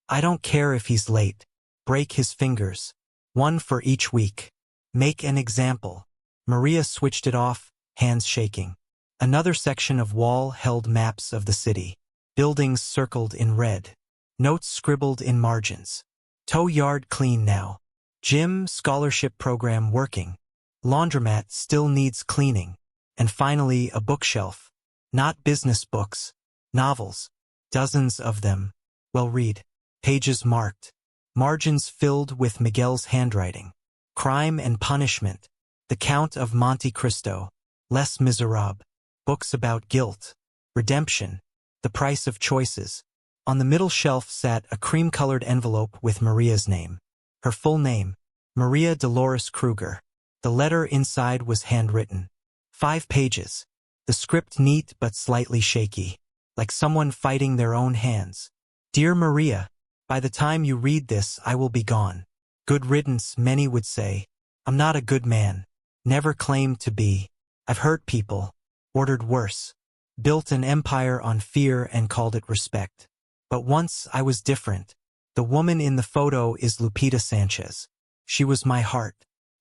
I don't care if he's late. Break his fingers. One for each week. Make an example. Maria switched it off, hands shaking. Another section of wall held maps of the city. Buildings circled in red. Notes scribbled in margins. Tow yard clean now. Gym scholarship program working. Laundromat still needs cleaning. And finally a bookshelf. Not business books. Novels. Dozens of them. Well read. Pages marked. Margins filled with Miguel's handwriting. Crime and Punishment. The Count of Monte Cristo. Les Miserables. Books about guilt. Redemption. The Price of Choices. On the middle shelf sat a cream-colored envelope with Maria's name. Her full name. Maria Dolores Kruger. The letter inside was handwritten. 5 pages. The script neat but slightly shaky. Like someone fighting their own hands. Dear Maria, by the time you read this I will be gone. Good riddance, many would say. I'm not a good man. Never claimed to be. I've hurt people. Ordered worse. Built an empire on fear and called it respect. But once I was different. The woman in the photo is Lupita Sanchez. She was my heart.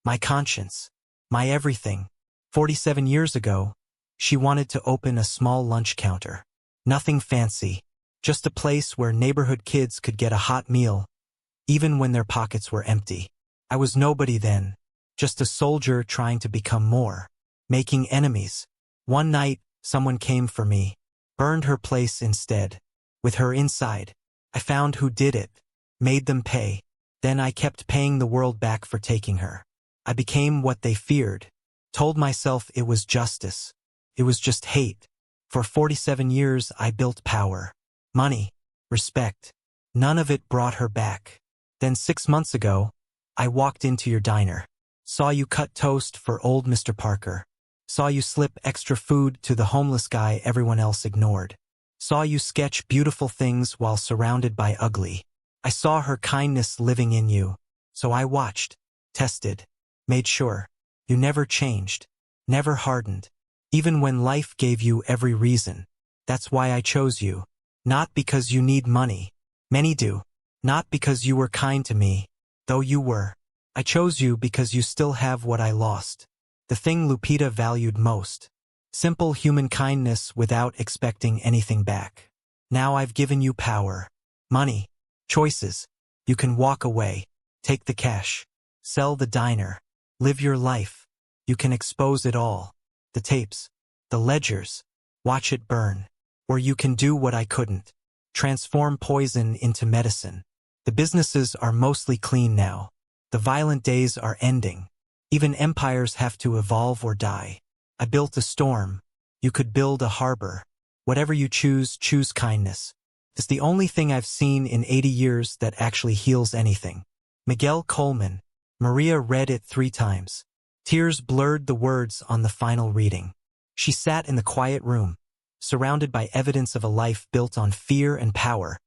My conscience. My everything. 47 years ago, she wanted to open a small lunch counter. Nothing fancy. Just a place where neighborhood kids could get a hot meal, even when their pockets were empty. I was nobody then. Just a soldier trying to become more. Making enemies. One night, someone came for me. Burned her place instead. With her inside. I found who did it. Made them pay. Then I kept paying the world back for taking her. I became what they feared. Told myself it was justice. It was just hate. For 47 years I built power. Money. Respect. None of it brought her back. Then 6 months ago, I walked into your diner. Saw you cut toast for old Mr. Parker. Saw you slip extra food to the homeless guy everyone else ignored. Saw you sketch beautiful things while surrounded by ugly. I saw her kindness living in you. So I watched, tested, made sure. You never changed. Never hardened. Even when life gave you every reason. That's why I chose you. Not because you need money. Many do. Not because you were kind to me. Though you were. I chose you because you still have what I lost. The thing Lupita valued most. Simple human kindness without expecting anything back. Now I've given you power. Money. Choices. You can walk away. Take the cash. Sell the diner. Live your life. You can expose it all. The tapes. The ledgers. Watch it burn. Or you can do what I couldn't. Transform poison into medicine. The businesses are mostly clean now. The violent days are ending. Even empires have to evolve or die. I built a storm. You could build a harbor. Whatever you choose, choose kindness. It's the only thing I've seen in 80 years that actually heals anything. Miguel Coleman. Maria read it 3 times. Tears blurred the words on the final reading. She sat in the quiet room, surrounded by evidence of a life built on fear and power,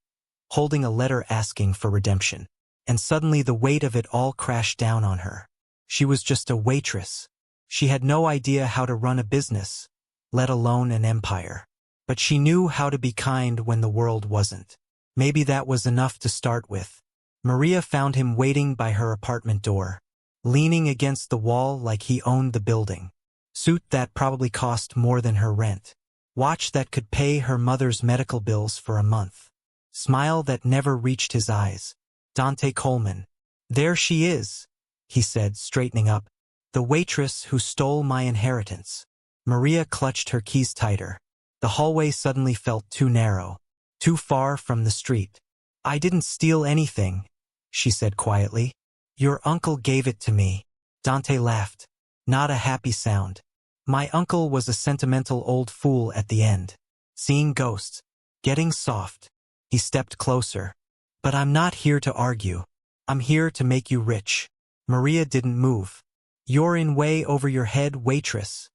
holding a letter asking for redemption. And suddenly the weight of it all crashed down on her. She was just a waitress. She had no idea how to run a business, let alone an empire. But she knew how to be kind when the world wasn't. Maybe that was enough to start with. Maria found him waiting by her apartment door, leaning against the wall like he owned the building. Suit that probably cost more than her rent. Watch that could pay her mother's medical bills for a month. Smile that never reached his eyes. Dante Coleman. There she is, he said, straightening up. The waitress who stole my inheritance. Maria clutched her keys tighter. The hallway suddenly felt too narrow, too far from the street. I didn't steal anything, she said quietly. Your uncle gave it to me. Dante laughed. Not a happy sound. My uncle was a sentimental old fool at the end. Seeing ghosts. Getting soft. He stepped closer. But I'm not here to argue. I'm here to make you rich. Maria didn't move. You're in way over your head, waitress.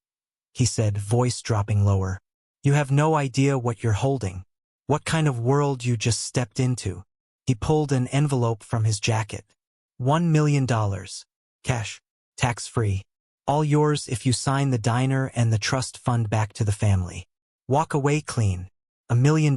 he said, voice dropping lower. You have no idea what you're holding. What kind of world you just stepped into. He pulled an envelope from his jacket. $1 million. Cash. Tax-free. All yours if you sign the diner and the trust fund back to the family. Walk away clean. $1 million.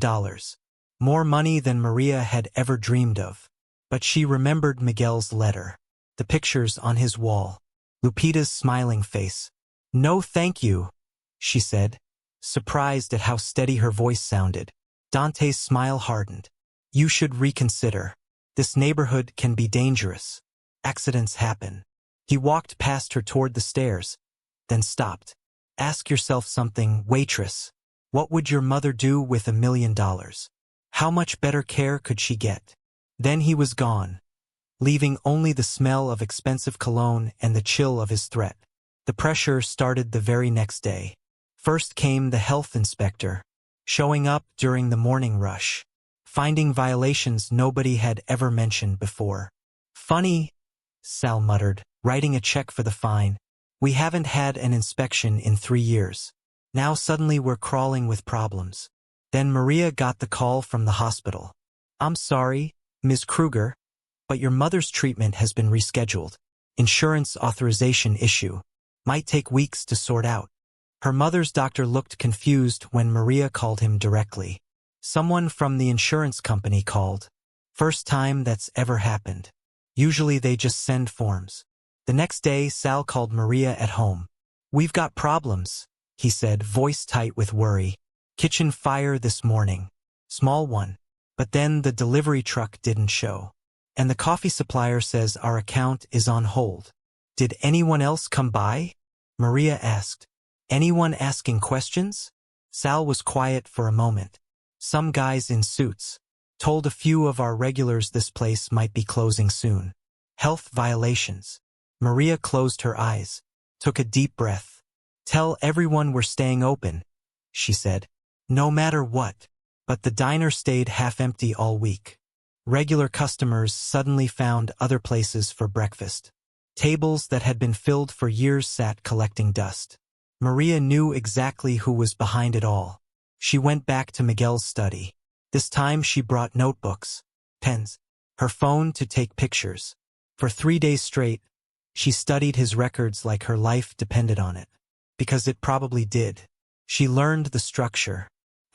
More money than Maria had ever dreamed of. But she remembered Miguel's letter. The pictures on his wall. Lupita's smiling face. No thank you, she said, surprised at how steady her voice sounded. Dante's smile hardened. You should reconsider. This neighborhood can be dangerous. Accidents happen. He walked past her toward the stairs, then stopped. Ask yourself something, waitress. What would your mother do with $1 million? How much better care could she get? Then he was gone, leaving only the smell of expensive cologne and the chill of his threat. The pressure started the very next day. First came the health inspector, showing up during the morning rush, finding violations nobody had ever mentioned before. Funny, Sal muttered, writing a check for the fine. We haven't had an inspection in 3 years. Now suddenly we're crawling with problems. Then Maria got the call from the hospital. I'm sorry, Ms. Kruger, but your mother's treatment has been rescheduled. Insurance authorization issue. Might take weeks to sort out. Her mother's doctor looked confused when Maria called him directly. Someone from the insurance company called. First time that's ever happened. Usually they just send forms. The next day, Sal called Maria at home. We've got problems, he said, voice tight with worry. Kitchen fire this morning. Small one. But then the delivery truck didn't show. And the coffee supplier says our account is on hold. Did anyone else come by? Maria asked. Anyone asking questions? Sal was quiet for a moment. Some guys in suits. Told a few of our regulars this place might be closing soon. Health violations. Maria closed her eyes. Took a deep breath. Tell everyone we're staying open, she said. No matter what. But the diner stayed half empty all week. Regular customers suddenly found other places for breakfast. Tables that had been filled for years sat collecting dust. Maria knew exactly who was behind it all. She went back to Miguel's study. This time she brought notebooks, pens, her phone to take pictures. For 3 days straight, she studied his records like her life depended on it. Because it probably did. She learned the structure.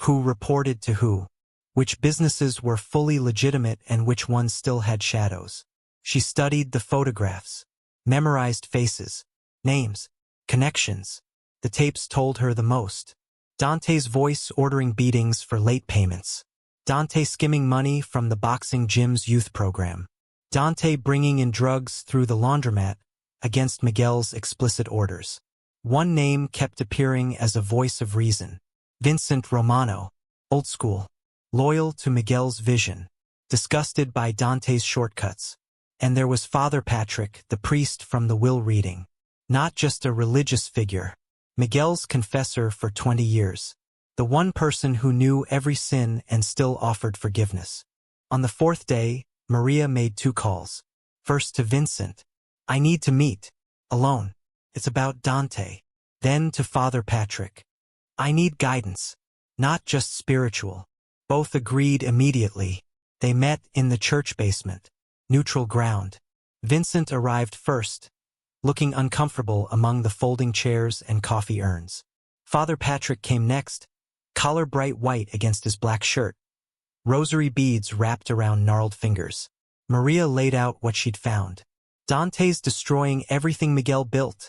Who reported to who. Which businesses were fully legitimate and which ones still had shadows. She studied the photographs. Memorized faces, names, connections. The tapes told her the most. Dante's voice ordering beatings for late payments. Dante skimming money from the boxing gym's youth program. Dante bringing in drugs through the laundromat against Miguel's explicit orders. One name kept appearing as a voice of reason. Vincent Romano, old school, loyal to Miguel's vision, disgusted by Dante's shortcuts. And there was Father Patrick, the priest from the will reading. Not just a religious figure. Miguel's confessor for 20 years. The one person who knew every sin and still offered forgiveness. On the 4th day, Maria made 2 calls. First to Vincent. I need to meet. Alone. It's about Dante. Then to Father Patrick. I need guidance. Not just spiritual. Both agreed immediately. They met in the church basement. Neutral ground. Vincent arrived first, looking uncomfortable among the folding chairs and coffee urns. Father Patrick came next, collar bright white against his black shirt, rosary beads wrapped around gnarled fingers. Maria laid out what she'd found. Dante's destroying everything Miguel built,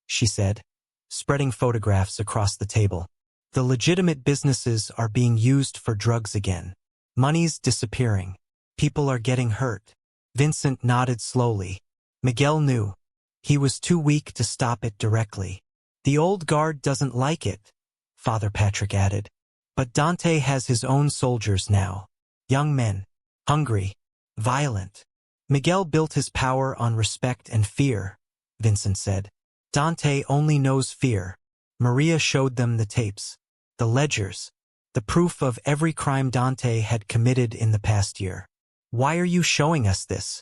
she said, spreading photographs across the table. The legitimate businesses are being used for drugs again. Money's disappearing. People are getting hurt. Vincent nodded slowly. Miguel knew. He was too weak to stop it directly. The old guard doesn't like it, Father Patrick added. But Dante has his own soldiers now. Young men. Hungry. Violent. Miguel built his power on respect and fear, Vincent said. Dante only knows fear. Maria showed them the tapes. The ledgers. The proof of every crime Dante had committed in the past year. Why are you showing us this?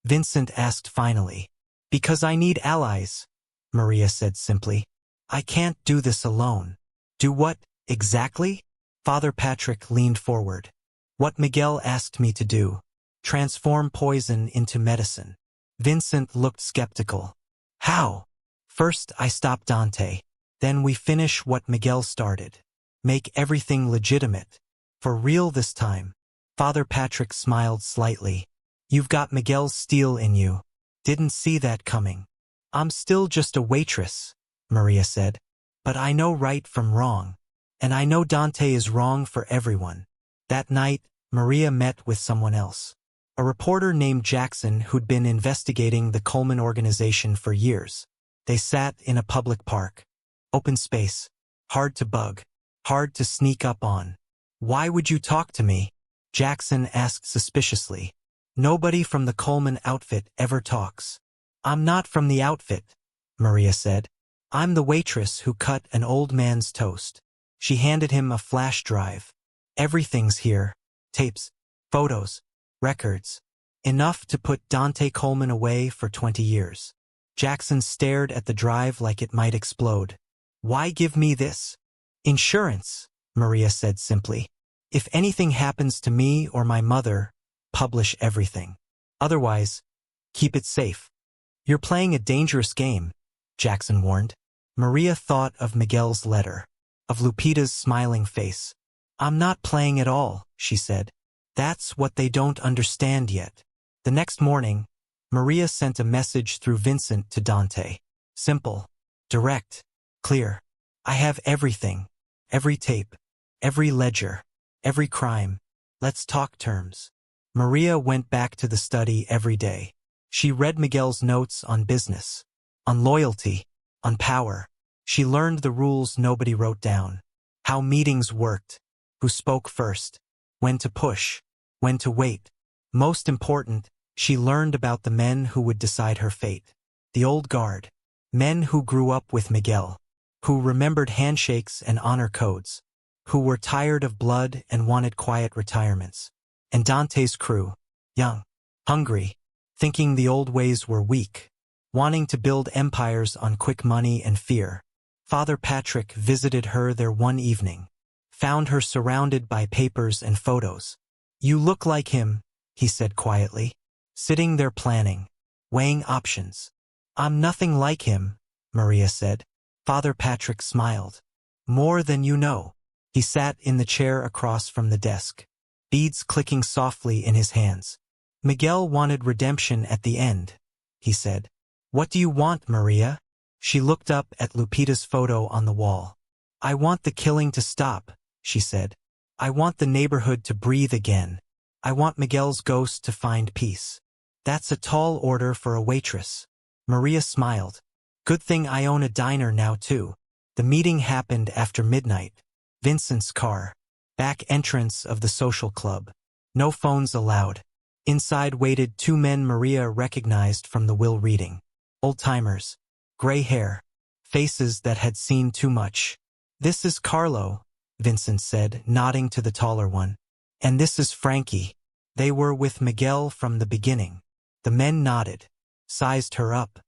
Vincent asked finally. Because I need allies, Maria said simply. I can't do this alone. Do what, exactly? Father Patrick leaned forward. What Miguel asked me to do. Transform poison into medicine. Vincent looked skeptical. How? First I stop Dante. Then we finish what Miguel started. Make everything legitimate. For real this time. Father Patrick smiled slightly. You've got Miguel's steel in you. Didn't see that coming. I'm still just a waitress, Maria said. But I know right from wrong. And I know Dante is wrong for everyone. That night, Maria met with someone else. A reporter named Jackson who'd been investigating the Coleman organization for years. They sat in a public park. Open space. Hard to bug. Hard to sneak up on. Why would you talk to me? Jackson asked suspiciously. Nobody from the Coleman outfit ever talks. I'm not from the outfit, Maria said. I'm the waitress who cut an old man's toast. She handed him a flash drive. Everything's here. Tapes, photos, records. Enough to put Dante Coleman away for 20 years. Jackson stared at the drive like it might explode. Why give me this? Insurance, Maria said simply. If anything happens to me or my mother, publish everything. Otherwise, keep it safe. You're playing a dangerous game, Jackson warned. Maria thought of Miguel's letter, of Lupita's smiling face. I'm not playing at all, she said. That's what they don't understand yet. The next morning, Maria sent a message through Vincent to Dante. Simple, direct, clear. I have everything, every tape, every ledger, every crime. Let's talk terms. Maria went back to the study every day. She read Miguel's notes on business, on loyalty, on power. She learned the rules nobody wrote down, how meetings worked, who spoke first, when to push, when to wait. Most important, she learned about the men who would decide her fate. The old guard, men who grew up with Miguel, who remembered handshakes and honor codes, who were tired of blood and wanted quiet retirements. And Dante's crew, young, hungry, thinking the old ways were weak, wanting to build empires on quick money and fear. Father Patrick visited her there one evening, found her surrounded by papers and photos. You look like him, he said quietly, sitting there planning, weighing options. I'm nothing like him, Maria said. Father Patrick smiled. More than you know. He sat in the chair across from the desk, beads clicking softly in his hands. Miguel wanted redemption at the end, he said. What do you want, Maria? She looked up at Lupita's photo on the wall. I want the killing to stop, she said. I want the neighborhood to breathe again. I want Miguel's ghost to find peace. That's a tall order for a waitress. Maria smiled. Good thing I own a diner now too. The meeting happened after midnight. Vincent's car. Back entrance of the social club. No phones allowed. Inside waited two men Maria recognized from the will reading. Old-timers. Gray hair. Faces that had seen too much. This is Carlo, Vincent said, nodding to the taller one. And this is Frankie. They were with Miguel from the beginning. The men nodded. Sized her up.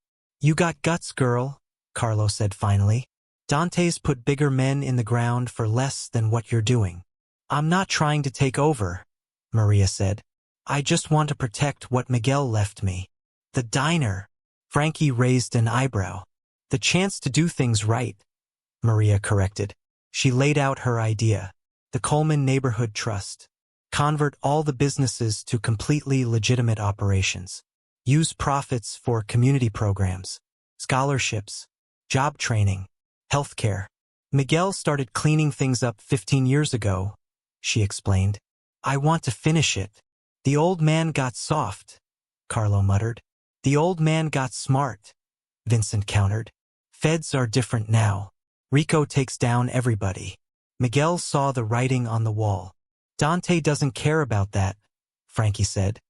You got guts, girl, Carlo said finally. Dante's put bigger men in the ground for less than what you're doing. I'm not trying to take over, Maria said. I just want to protect what Miguel left me. The diner. Frankie raised an eyebrow. The chance to do things right, Maria corrected. She laid out her idea. The Coleman Neighborhood Trust. Convert all the businesses to completely legitimate operations. Use profits for community programs, scholarships, job training, healthcare. Miguel started cleaning things up 15 years ago, she explained. I want to finish it. The old man got soft, Carlo muttered. The old man got smart, Vincent countered. Feds are different now. Rico takes down everybody. Miguel saw the writing on the wall. Dante doesn't care about that, Frankie said.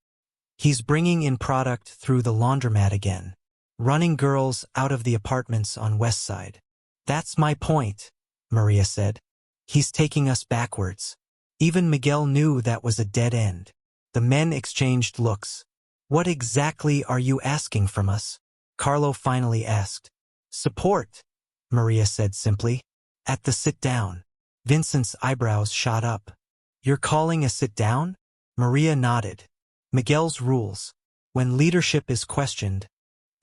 He's bringing in product through the laundromat again. Running girls out of the apartments on West Side. That's my point, Maria said. He's taking us backwards. Even Miguel knew that was a dead end. The men exchanged looks. What exactly are you asking from us? Carlo finally asked. Support, Maria said simply. At the sit-down. Vincent's eyebrows shot up. You're calling a sit-down? Maria nodded. Miguel's rules. When leadership is questioned,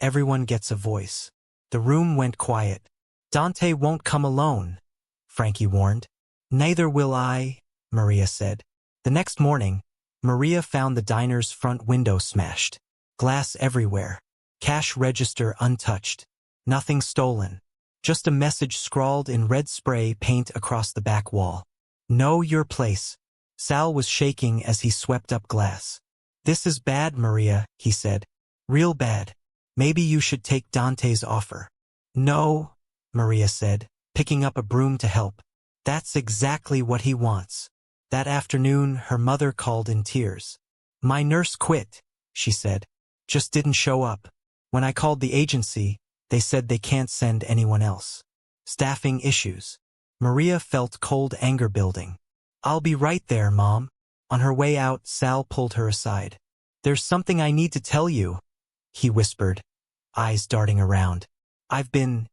everyone gets a voice. The room went quiet. Dante won't come alone, Frankie warned. Neither will I, Maria said. The next morning, Maria found the diner's front window smashed. Glass everywhere. Cash register untouched. Nothing stolen. Just a message scrawled in red spray paint across the back wall. Know your place. Sal was shaking as he swept up glass. This is bad, Maria, he said. Real bad. Maybe you should take Dante's offer. No, Maria said, picking up a broom to help. That's exactly what he wants. That afternoon, her mother called in tears. My nurse quit, she said. Just didn't show up. When I called the agency, they said they can't send anyone else. Staffing issues. Maria felt cold anger building. I'll be right there, Mom. On her way out, Sal pulled her aside. There's something I need to tell you, he whispered, eyes darting around. I've been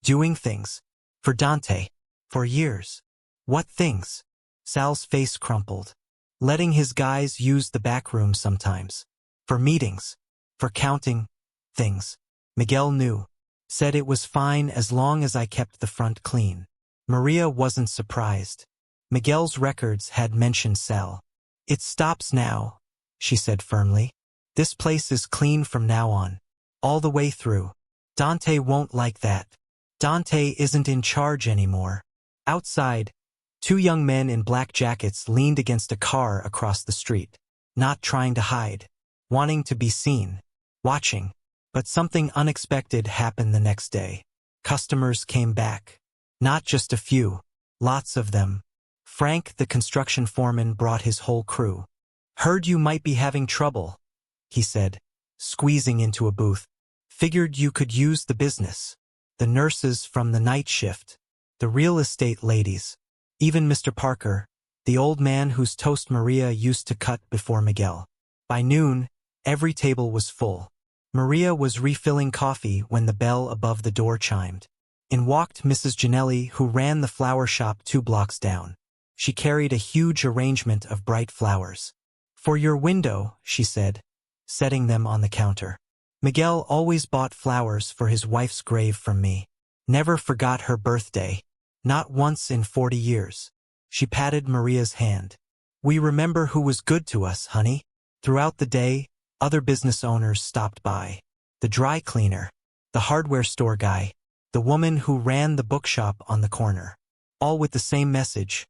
doing things for Dante for years. What things? Sal's face crumpled. Letting his guys use the back room sometimes. For meetings. For counting things. Miguel knew. Said it was fine as long as I kept the front clean. Maria wasn't surprised. Miguel's records had mentioned Sal. It stops now, she said firmly. This place is clean from now on. All the way through. Dante won't like that. Dante isn't in charge anymore. Outside, two young men in black jackets leaned against a car across the street. Not trying to hide. Wanting to be seen. Watching. But something unexpected happened the next day. Customers came back. Not just a few. Lots of them. Frank, the construction foreman, brought his whole crew. Heard you might be having trouble, he said, squeezing into a booth. Figured you could use the business. The nurses from the night shift. The real estate ladies. Even Mr. Parker, the old man whose toast Maria used to cut before Miguel. By noon, every table was full. Maria was refilling coffee when the bell above the door chimed. In walked Mrs. Ginelli, who ran the flower shop 2 blocks down. She carried a huge arrangement of bright flowers. For your window, she said, setting them on the counter. Miguel always bought flowers for his wife's grave from me. Never forgot her birthday. Not once in 40 years. She patted Maria's hand. We remember who was good to us, honey. Throughout the day, other business owners stopped by. The dry cleaner. The hardware store guy. The woman who ran the bookshop on the corner. All with the same message.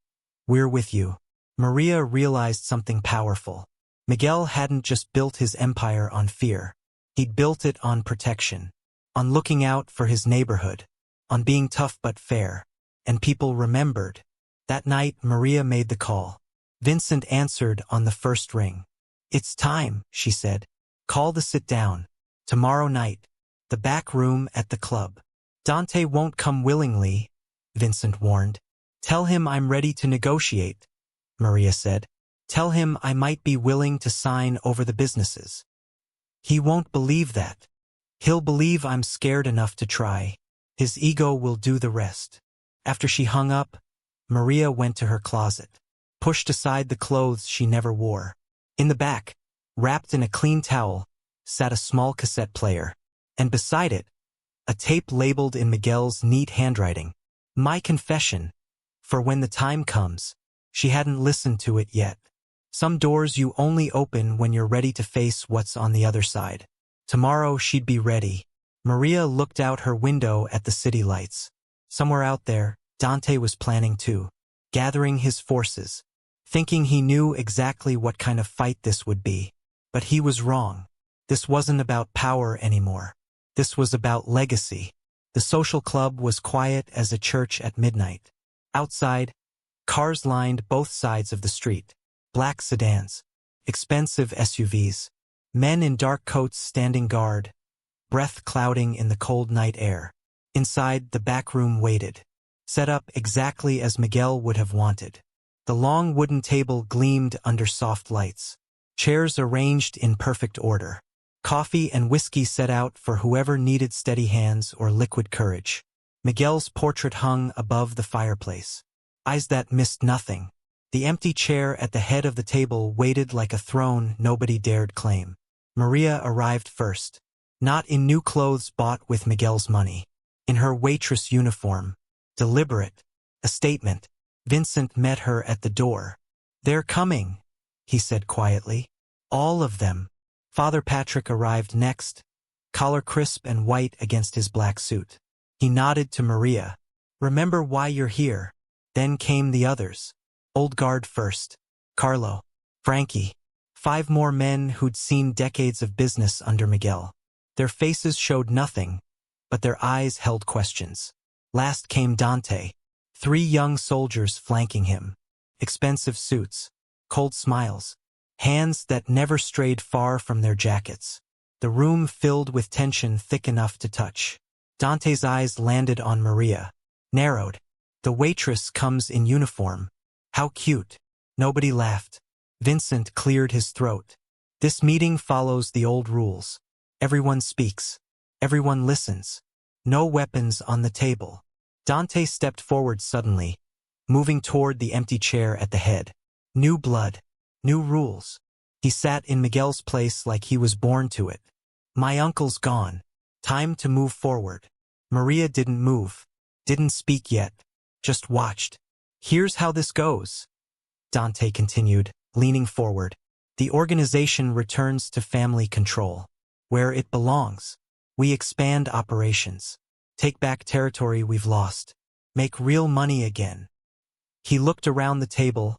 We're with you. Maria realized something powerful. Miguel hadn't just built his empire on fear. He'd built it on protection. On looking out for his neighborhood. On being tough but fair. And people remembered. That night, Maria made the call. Vincent answered on the first ring. It's time, she said. Call the sit-down. Tomorrow night. The back room at the club. Dante won't come willingly, Vincent warned. Tell him I'm ready to negotiate, Maria said. Tell him I might be willing to sign over the businesses. He won't believe that. He'll believe I'm scared enough to try. His ego will do the rest. After she hung up, Maria went to her closet, pushed aside the clothes she never wore. In the back, wrapped in a clean towel, sat a small cassette player, and beside it, a tape labeled in Miguel's neat handwriting, My Confession. For when the time comes, she hadn't listened to it yet. Some doors you only open when you're ready to face what's on the other side. Tomorrow she'd be ready. Maria looked out her window at the city lights. Somewhere out there, Dante was planning too, gathering his forces, thinking he knew exactly what kind of fight this would be. But he was wrong. This wasn't about power anymore. This was about legacy. The social club was quiet as a church at midnight. Outside, cars lined both sides of the street. Black sedans, expensive SUVs, men in dark coats standing guard, breath clouding in the cold night air. Inside, the back room waited, set up exactly as Miguel would have wanted. The long wooden table gleamed under soft lights. Chairs arranged in perfect order. Coffee and whiskey set out for whoever needed steady hands or liquid courage. Miguel's portrait hung above the fireplace. Eyes that missed nothing. The empty chair at the head of the table waited like a throne nobody dared claim. Maria arrived first. Not in new clothes bought with Miguel's money. In her waitress uniform. Deliberate. A statement. Vincent met her at the door. "They're coming," he said quietly. "All of them." Father Patrick arrived next, collar crisp and white against his black suit. He nodded to Maria. "Remember why you're here." Then came the others. Old guard first. Carlo. Frankie. 5 more men who'd seen decades of business under Miguel. Their faces showed nothing, but their eyes held questions. Last came Dante. 3 young soldiers flanking him. Expensive suits. Cold smiles. Hands that never strayed far from their jackets. The room filled with tension thick enough to touch. Dante's eyes landed on Maria. Narrowed. The waitress comes in uniform. How cute. Nobody laughed. Vincent cleared his throat. This meeting follows the old rules. Everyone speaks. Everyone listens. No weapons on the table. Dante stepped forward suddenly, moving toward the empty chair at the head. New blood. New rules. He sat in Miguel's place like he was born to it. "My uncle's gone. Time to move forward." Maria didn't move. Didn't speak yet. Just watched. "Here's how this goes," Dante continued, leaning forward. "The organization returns to family control. Where it belongs. We expand operations. Take back territory we've lost. Make real money again." He looked around the table,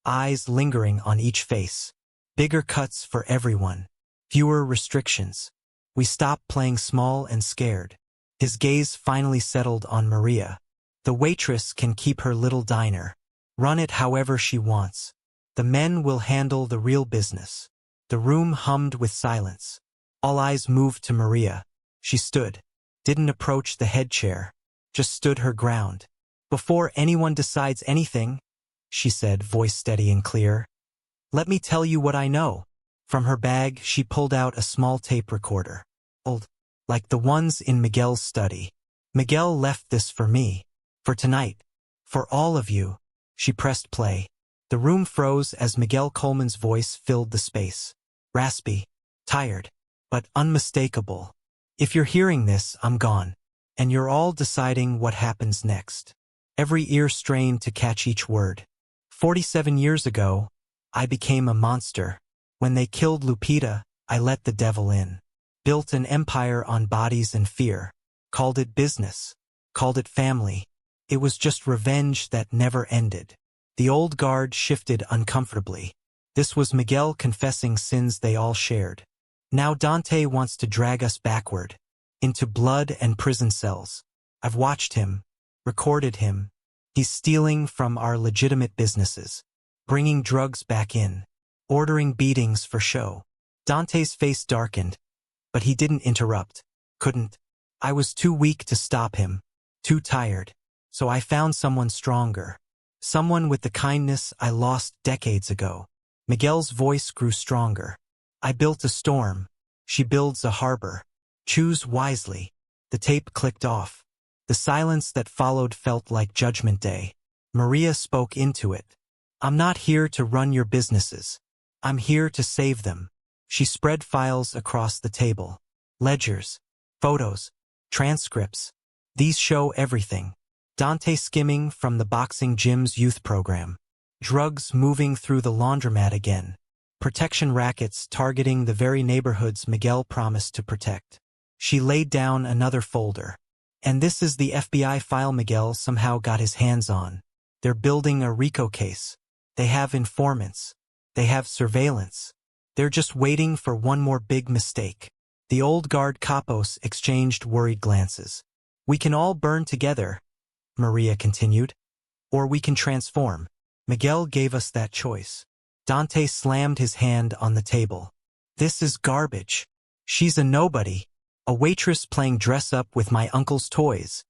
eyes lingering on each face. Bigger cuts for everyone. Fewer restrictions. We stop playing small and scared. His gaze finally settled on Maria. The waitress can keep her little diner. Run it however she wants. The men will handle the real business. The room hummed with silence. All eyes moved to Maria. She stood. Didn't approach the head chair. Just stood her ground. "Before anyone decides anything," she said, voice steady and clear, "let me tell you what I know." From her bag, she pulled out a small tape recorder. Old. Like the ones in Miguel's study. "Miguel left this for me. For tonight. For all of you." She pressed play. The room froze as Miguel Coleman's voice filled the space. Raspy. Tired. But unmistakable. "If you're hearing this, I'm gone. And you're all deciding what happens next." Every ear strained to catch each word. 47 years ago, I became a monster. When they killed Lupita, I let the devil in. Built an empire on bodies and fear. Called it business. Called it family. It was just revenge that never ended. The old guard shifted uncomfortably. This was Miguel confessing sins they all shared. Now Dante wants to drag us backward. Into blood and prison cells. I've watched him. Recorded him. He's stealing from our legitimate businesses. Bringing drugs back in. Ordering beatings for show. Dante's face darkened. But he didn't interrupt. Couldn't. I was too weak to stop him. Too tired. So I found someone stronger. Someone with the kindness I lost decades ago. Miguel's voice grew stronger. "I built a storm. She builds a harbor. Choose wisely." The tape clicked off. The silence that followed felt like Judgment Day. Maria spoke into it. "I'm not here to run your businesses. I'm here to save them." She spread files across the table. Ledgers. Photos. Transcripts. These show everything. Dante skimming from the boxing gym's youth program. Drugs moving through the laundromat again. Protection rackets targeting the very neighborhoods Miguel promised to protect. She laid down another folder. "And this is the FBI file Miguel somehow got his hands on. They're building a RICO case. They have informants. They have surveillance. They're just waiting for one more big mistake." The old guard Capos exchanged worried glances. "We can all burn together," Maria continued. "Or we can transform. Miguel gave us that choice." Dante slammed his hand on the table. "This is garbage. She's a nobody. A waitress playing dress-up with my uncle's toys."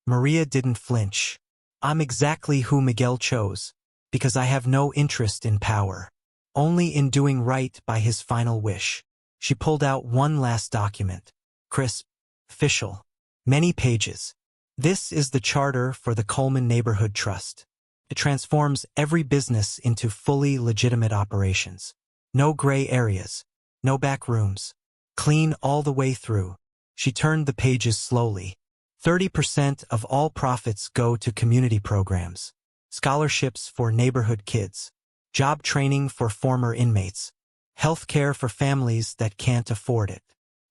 Maria didn't flinch. "I'm exactly who Miguel chose, because I have no interest in power. Only in doing right by his final wish." She pulled out one last document. Crisp. Official. Many pages. This is the charter for the Coleman Neighborhood Trust. It transforms every business into fully legitimate operations. No gray areas, no back rooms. Clean all the way through. She turned the pages slowly. 30% of all profits go to community programs, scholarships for neighborhood kids, job training for former inmates, health care for families that can't afford it.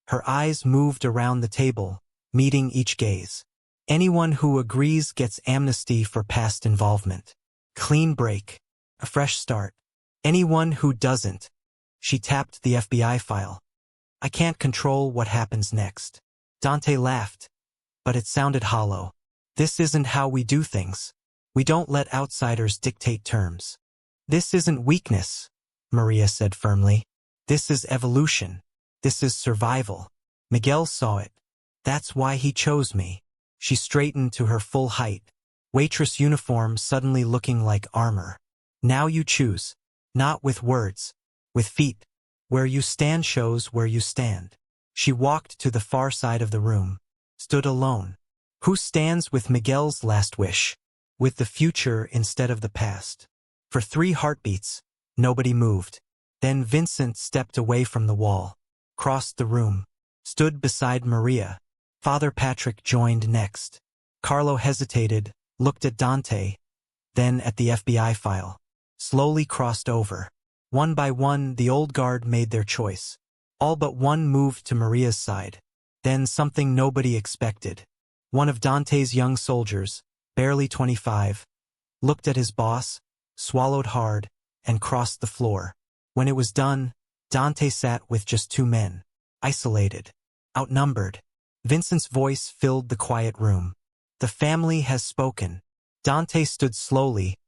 Her eyes moved around the table, meeting each gaze. Anyone who agrees gets amnesty for past involvement. Clean break. A fresh start. Anyone who doesn't. She tapped the FBI file. I can't control what happens next. Dante laughed, but it sounded hollow. This isn't how we do things. We don't let outsiders dictate terms. This isn't weakness, Maria said firmly. This is evolution. This is survival. Miguel saw it. That's why he chose me. She straightened to her full height, waitress uniform suddenly looking like armor. Now you choose. Not with words. With feet. Where you stand shows where you stand. She walked to the far side of the room. Stood alone. Who stands with Miguel's last wish? With the future instead of the past. For 3 heartbeats, nobody moved. Then Vincent stepped away from the wall. Crossed the room. Stood beside Maria. Father Patrick joined next. Carlo hesitated, looked at Dante, then at the FBI file. Slowly crossed over. One by one, the old guard made their choice. All but one moved to Maria's side. Then something nobody expected. One of Dante's young soldiers, barely 25, looked at his boss, swallowed hard, and crossed the floor. When it was done, Dante sat with just 2 men. Isolated. Outnumbered. Vincent's voice filled the quiet room. The family has spoken. Dante stood slowly,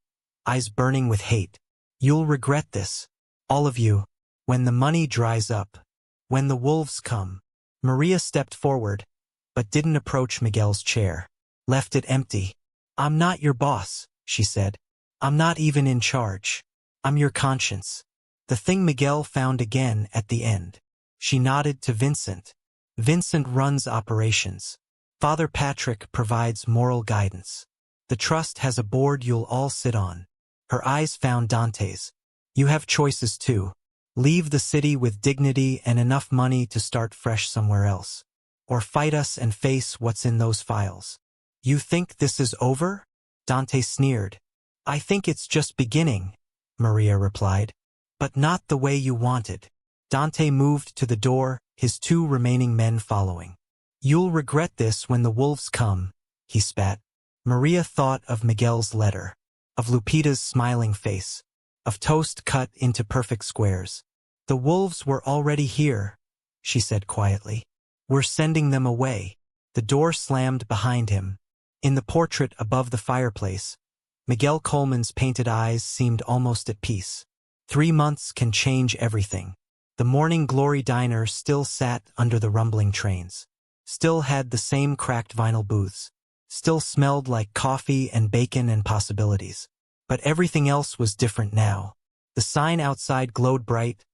eyes burning with hate. You'll regret this. All of you. When the money dries up. When the wolves come. Maria stepped forward, but didn't approach Miguel's chair. Left it empty. I'm not your boss, she said. I'm not even in charge. I'm your conscience. The thing Miguel found again at the end. She nodded to Vincent. Vincent runs operations. Father Patrick provides moral guidance. The trust has a board you'll all sit on. Her eyes found Dante's. You have choices too. Leave the city with dignity and enough money to start fresh somewhere else. Or fight us and face what's in those files. You think this is over? Dante sneered. I think it's just beginning, Maria replied. But not the way you wanted. Dante moved to the door, his 2 remaining men following. You'll regret this when the wolves come, he spat. Maria thought of Miguel's letter, of Lupita's smiling face, of toast cut into perfect squares. The wolves were already here, she said quietly. We're sending them away. The door slammed behind him. In the portrait above the fireplace, Miguel Coleman's painted eyes seemed almost at peace. 3 months can change everything. The Morning Glory diner still sat under the rumbling trains. Still had the same cracked vinyl booths. Still smelled like coffee and bacon and possibilities. But everything else was different now. The sign outside glowed bright,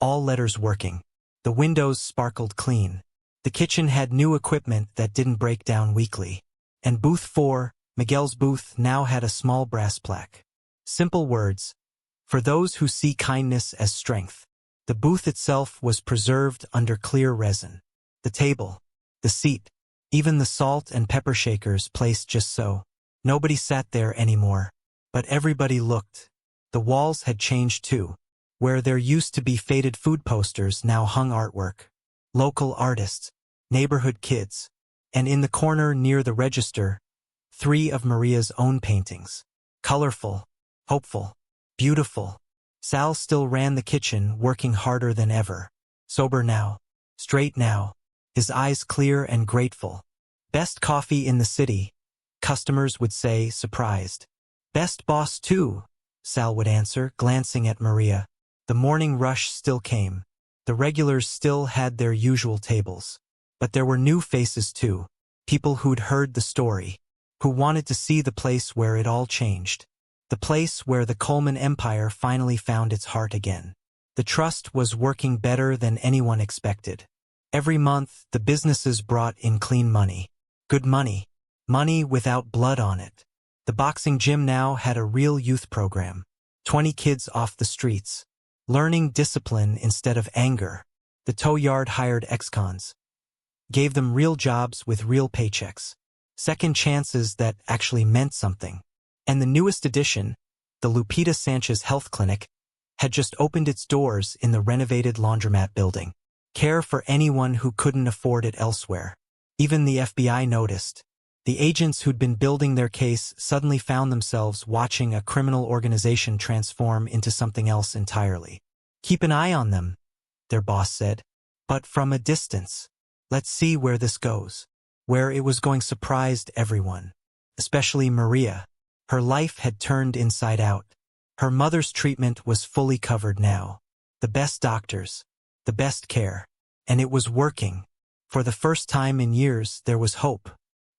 all letters working. The windows sparkled clean. The kitchen had new equipment that didn't break down weekly. And booth 4, Miguel's booth, now had a small brass plaque. Simple words. For those who see kindness as strength. The booth itself was preserved under clear resin. The table, the seat, even the salt and pepper shakers placed just so. Nobody sat there anymore. But everybody looked. The walls had changed too. Where there used to be faded food posters now hung artwork. Local artists, neighborhood kids. And in the corner near the register, 3 of Maria's own paintings. Colorful, hopeful, beautiful. Sal still ran the kitchen, working harder than ever. Sober now. Straight now. His eyes clear and grateful. Best coffee in the city, customers would say, surprised. Best boss too, Sal would answer, glancing at Maria. The morning rush still came. The regulars still had their usual tables. But there were new faces too. People who'd heard the story. Who wanted to see the place where it all changed. The place where the Coleman Empire finally found its heart again. The trust was working better than anyone expected. Every month, the businesses brought in clean money. Good money. Money without blood on it. The boxing gym now had a real youth program. 20 kids off the streets. Learning discipline instead of anger. The tow yard hired ex-cons. Gave them real jobs with real paychecks. Second chances that actually meant something. And the newest addition, the Lupita Sanchez Health Clinic, had just opened its doors in the renovated laundromat building. Care for anyone who couldn't afford it elsewhere. Even the FBI noticed. The agents who'd been building their case suddenly found themselves watching a criminal organization transform into something else entirely. Keep an eye on them, their boss said, but from a distance. Let's see where this goes. Where it was going surprised everyone, especially Maria. Her life had turned inside out. Her mother's treatment was fully covered now. The best doctors, the best care, and it was working. For the first time in years, there was hope.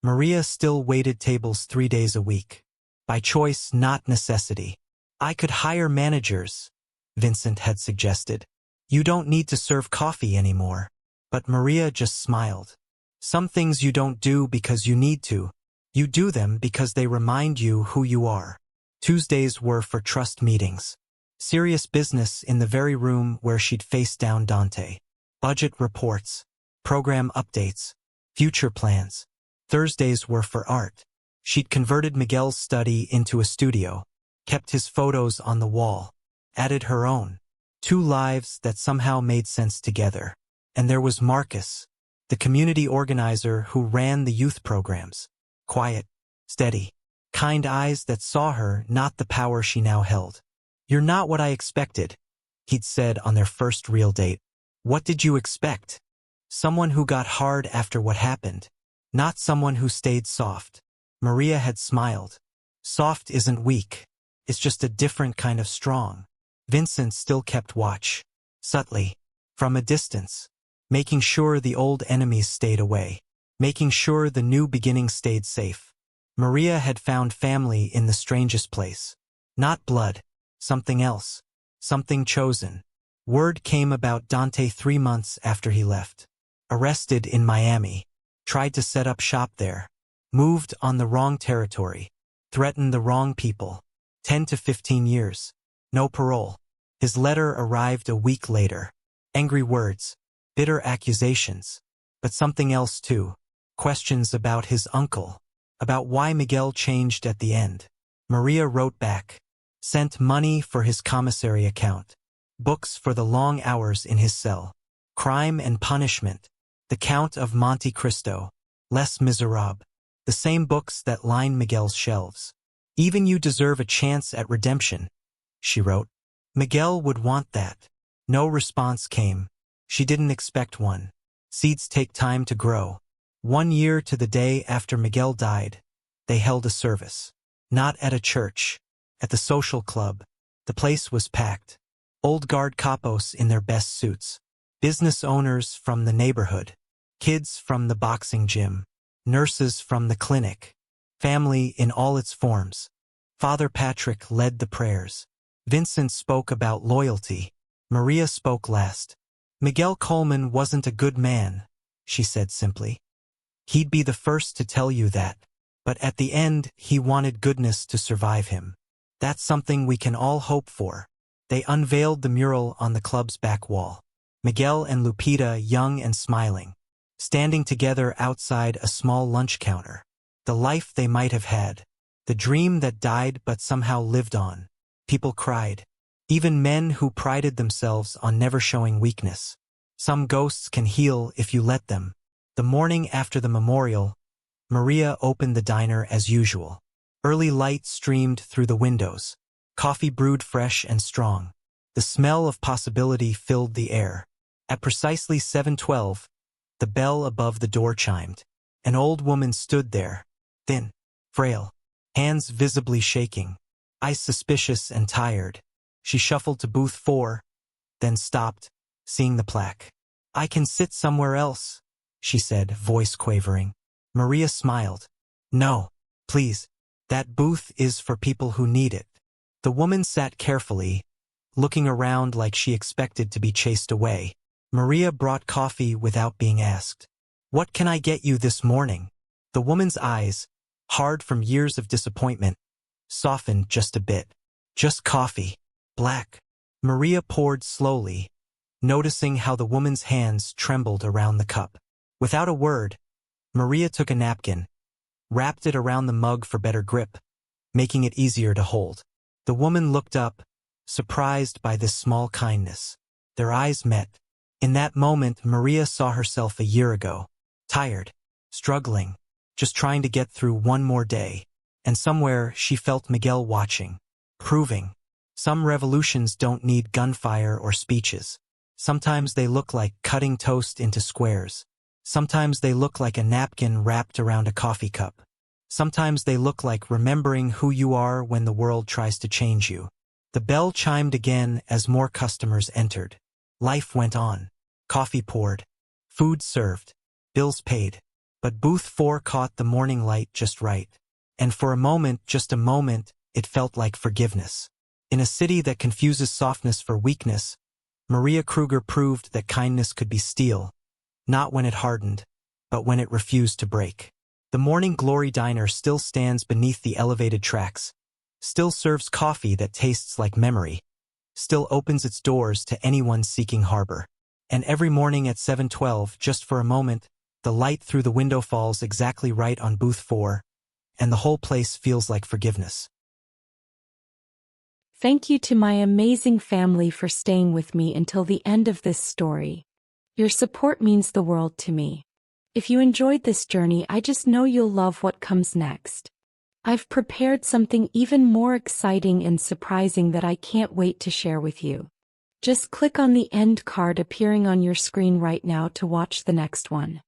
Maria still waited tables 3 days a week. By choice, not necessity. I could hire managers, Vincent had suggested. You don't need to serve coffee anymore. But Maria just smiled. Some things you don't do because you need to. You do them because they remind you who you are. Tuesdays were for trust meetings. Serious business in the very room where she'd faced down Dante. Budget reports. Program updates. Future plans. Thursdays were for art. She'd converted Miguel's study into a studio, kept his photos on the wall, added her own. 2 lives that somehow made sense together. And there was Marcus, the community organizer who ran the youth programs. Quiet, steady, kind eyes that saw her, not the power she now held. You're not what I expected, he'd said on their first real date. What did you expect? Someone who got hard after what happened. Not someone who stayed soft. Maria had smiled. Soft isn't weak. It's just a different kind of strong. Vincent still kept watch. Subtly. From a distance. Making sure the old enemies stayed away. Making sure the new beginning stayed safe. Maria had found family in the strangest place. Not blood. Something else. Something chosen. Word came about Dante 3 months after he left. Arrested in Miami. Tried to set up shop there. Moved on the wrong territory. Threatened the wrong people. 10 to 15 years. No parole. His letter arrived a week later. Angry words. Bitter accusations. But something else too. Questions about his uncle. About why Miguel changed at the end. Maria wrote back. Sent money for his commissary account. Books for the long hours in his cell. Crime and Punishment. The Count of Monte Cristo. Les Miserables. The same books that line Miguel's shelves. Even You Deserve a Chance at Redemption, she wrote. Miguel would want that. No response came. She didn't expect one. Seeds take time to grow. 1 year to the day after Miguel died, they held a service. Not at a church. At the social club. The place was packed. Old guard capos in their best suits. Business owners from the neighborhood. Kids from the boxing gym. Nurses from the clinic. Family in all its forms. Father Patrick led the prayers. Vincent spoke about loyalty. Maria spoke last. Miguel Coleman wasn't a good man, she said simply. He'd be the first to tell you that. But at the end, he wanted goodness to survive him. That's something we can all hope for. They unveiled the mural on the club's back wall. Miguel and Lupita young and smiling. Standing together outside a small lunch counter. The life they might have had. The dream that died but somehow lived on. People cried. Even men who prided themselves on never showing weakness. Some ghosts can heal if you let them. The morning after the memorial, Maria opened the diner as usual. Early light streamed through the windows. Coffee brewed fresh and strong. The smell of possibility filled the air. At precisely 7:12, the bell above the door chimed. An old woman stood there, thin, frail, hands visibly shaking, eyes suspicious and tired. She shuffled to booth 4, then stopped, seeing the plaque. I can sit somewhere else, she said, voice quavering. Maria smiled. No, please. That booth is for people who need it. The woman sat carefully, looking around like she expected to be chased away. Maria brought coffee without being asked. What can I get you this morning? The woman's eyes, hard from years of disappointment, softened just a bit. Just coffee. Black. Maria poured slowly, noticing how the woman's hands trembled around the cup. Without a word, Maria took a napkin, wrapped it around the mug for better grip, making it easier to hold. The woman looked up, surprised by this small kindness. Their eyes met. In that moment, Maria saw herself a year ago, tired, struggling, just trying to get through one more day. And somewhere she felt Miguel watching, proving, some revolutions don't need gunfire or speeches. Sometimes they look like cutting toast into squares. Sometimes they look like a napkin wrapped around a coffee cup. Sometimes they look like remembering who you are when the world tries to change you. The bell chimed again as more customers entered. Life went on. Coffee poured. Food served. Bills paid. But booth 4 caught the morning light just right. And for a moment, just a moment, it felt like forgiveness. In a city that confuses softness for weakness, Maria Kruger proved that kindness could be steel, not when it hardened, but when it refused to break. The Morning Glory Diner still stands beneath the elevated tracks, still serves coffee that tastes like memory, still opens its doors to anyone seeking harbor. And every morning at 7:12, just for a moment, the light through the window falls exactly right on booth 4, and the whole place feels like forgiveness. Thank you to my amazing family for staying with me until the end of this story. Your support means the world to me. If you enjoyed this journey, I just know you'll love what comes next. I've prepared something even more exciting and surprising that I can't wait to share with you. Just click on the end card appearing on your screen right now to watch the next one.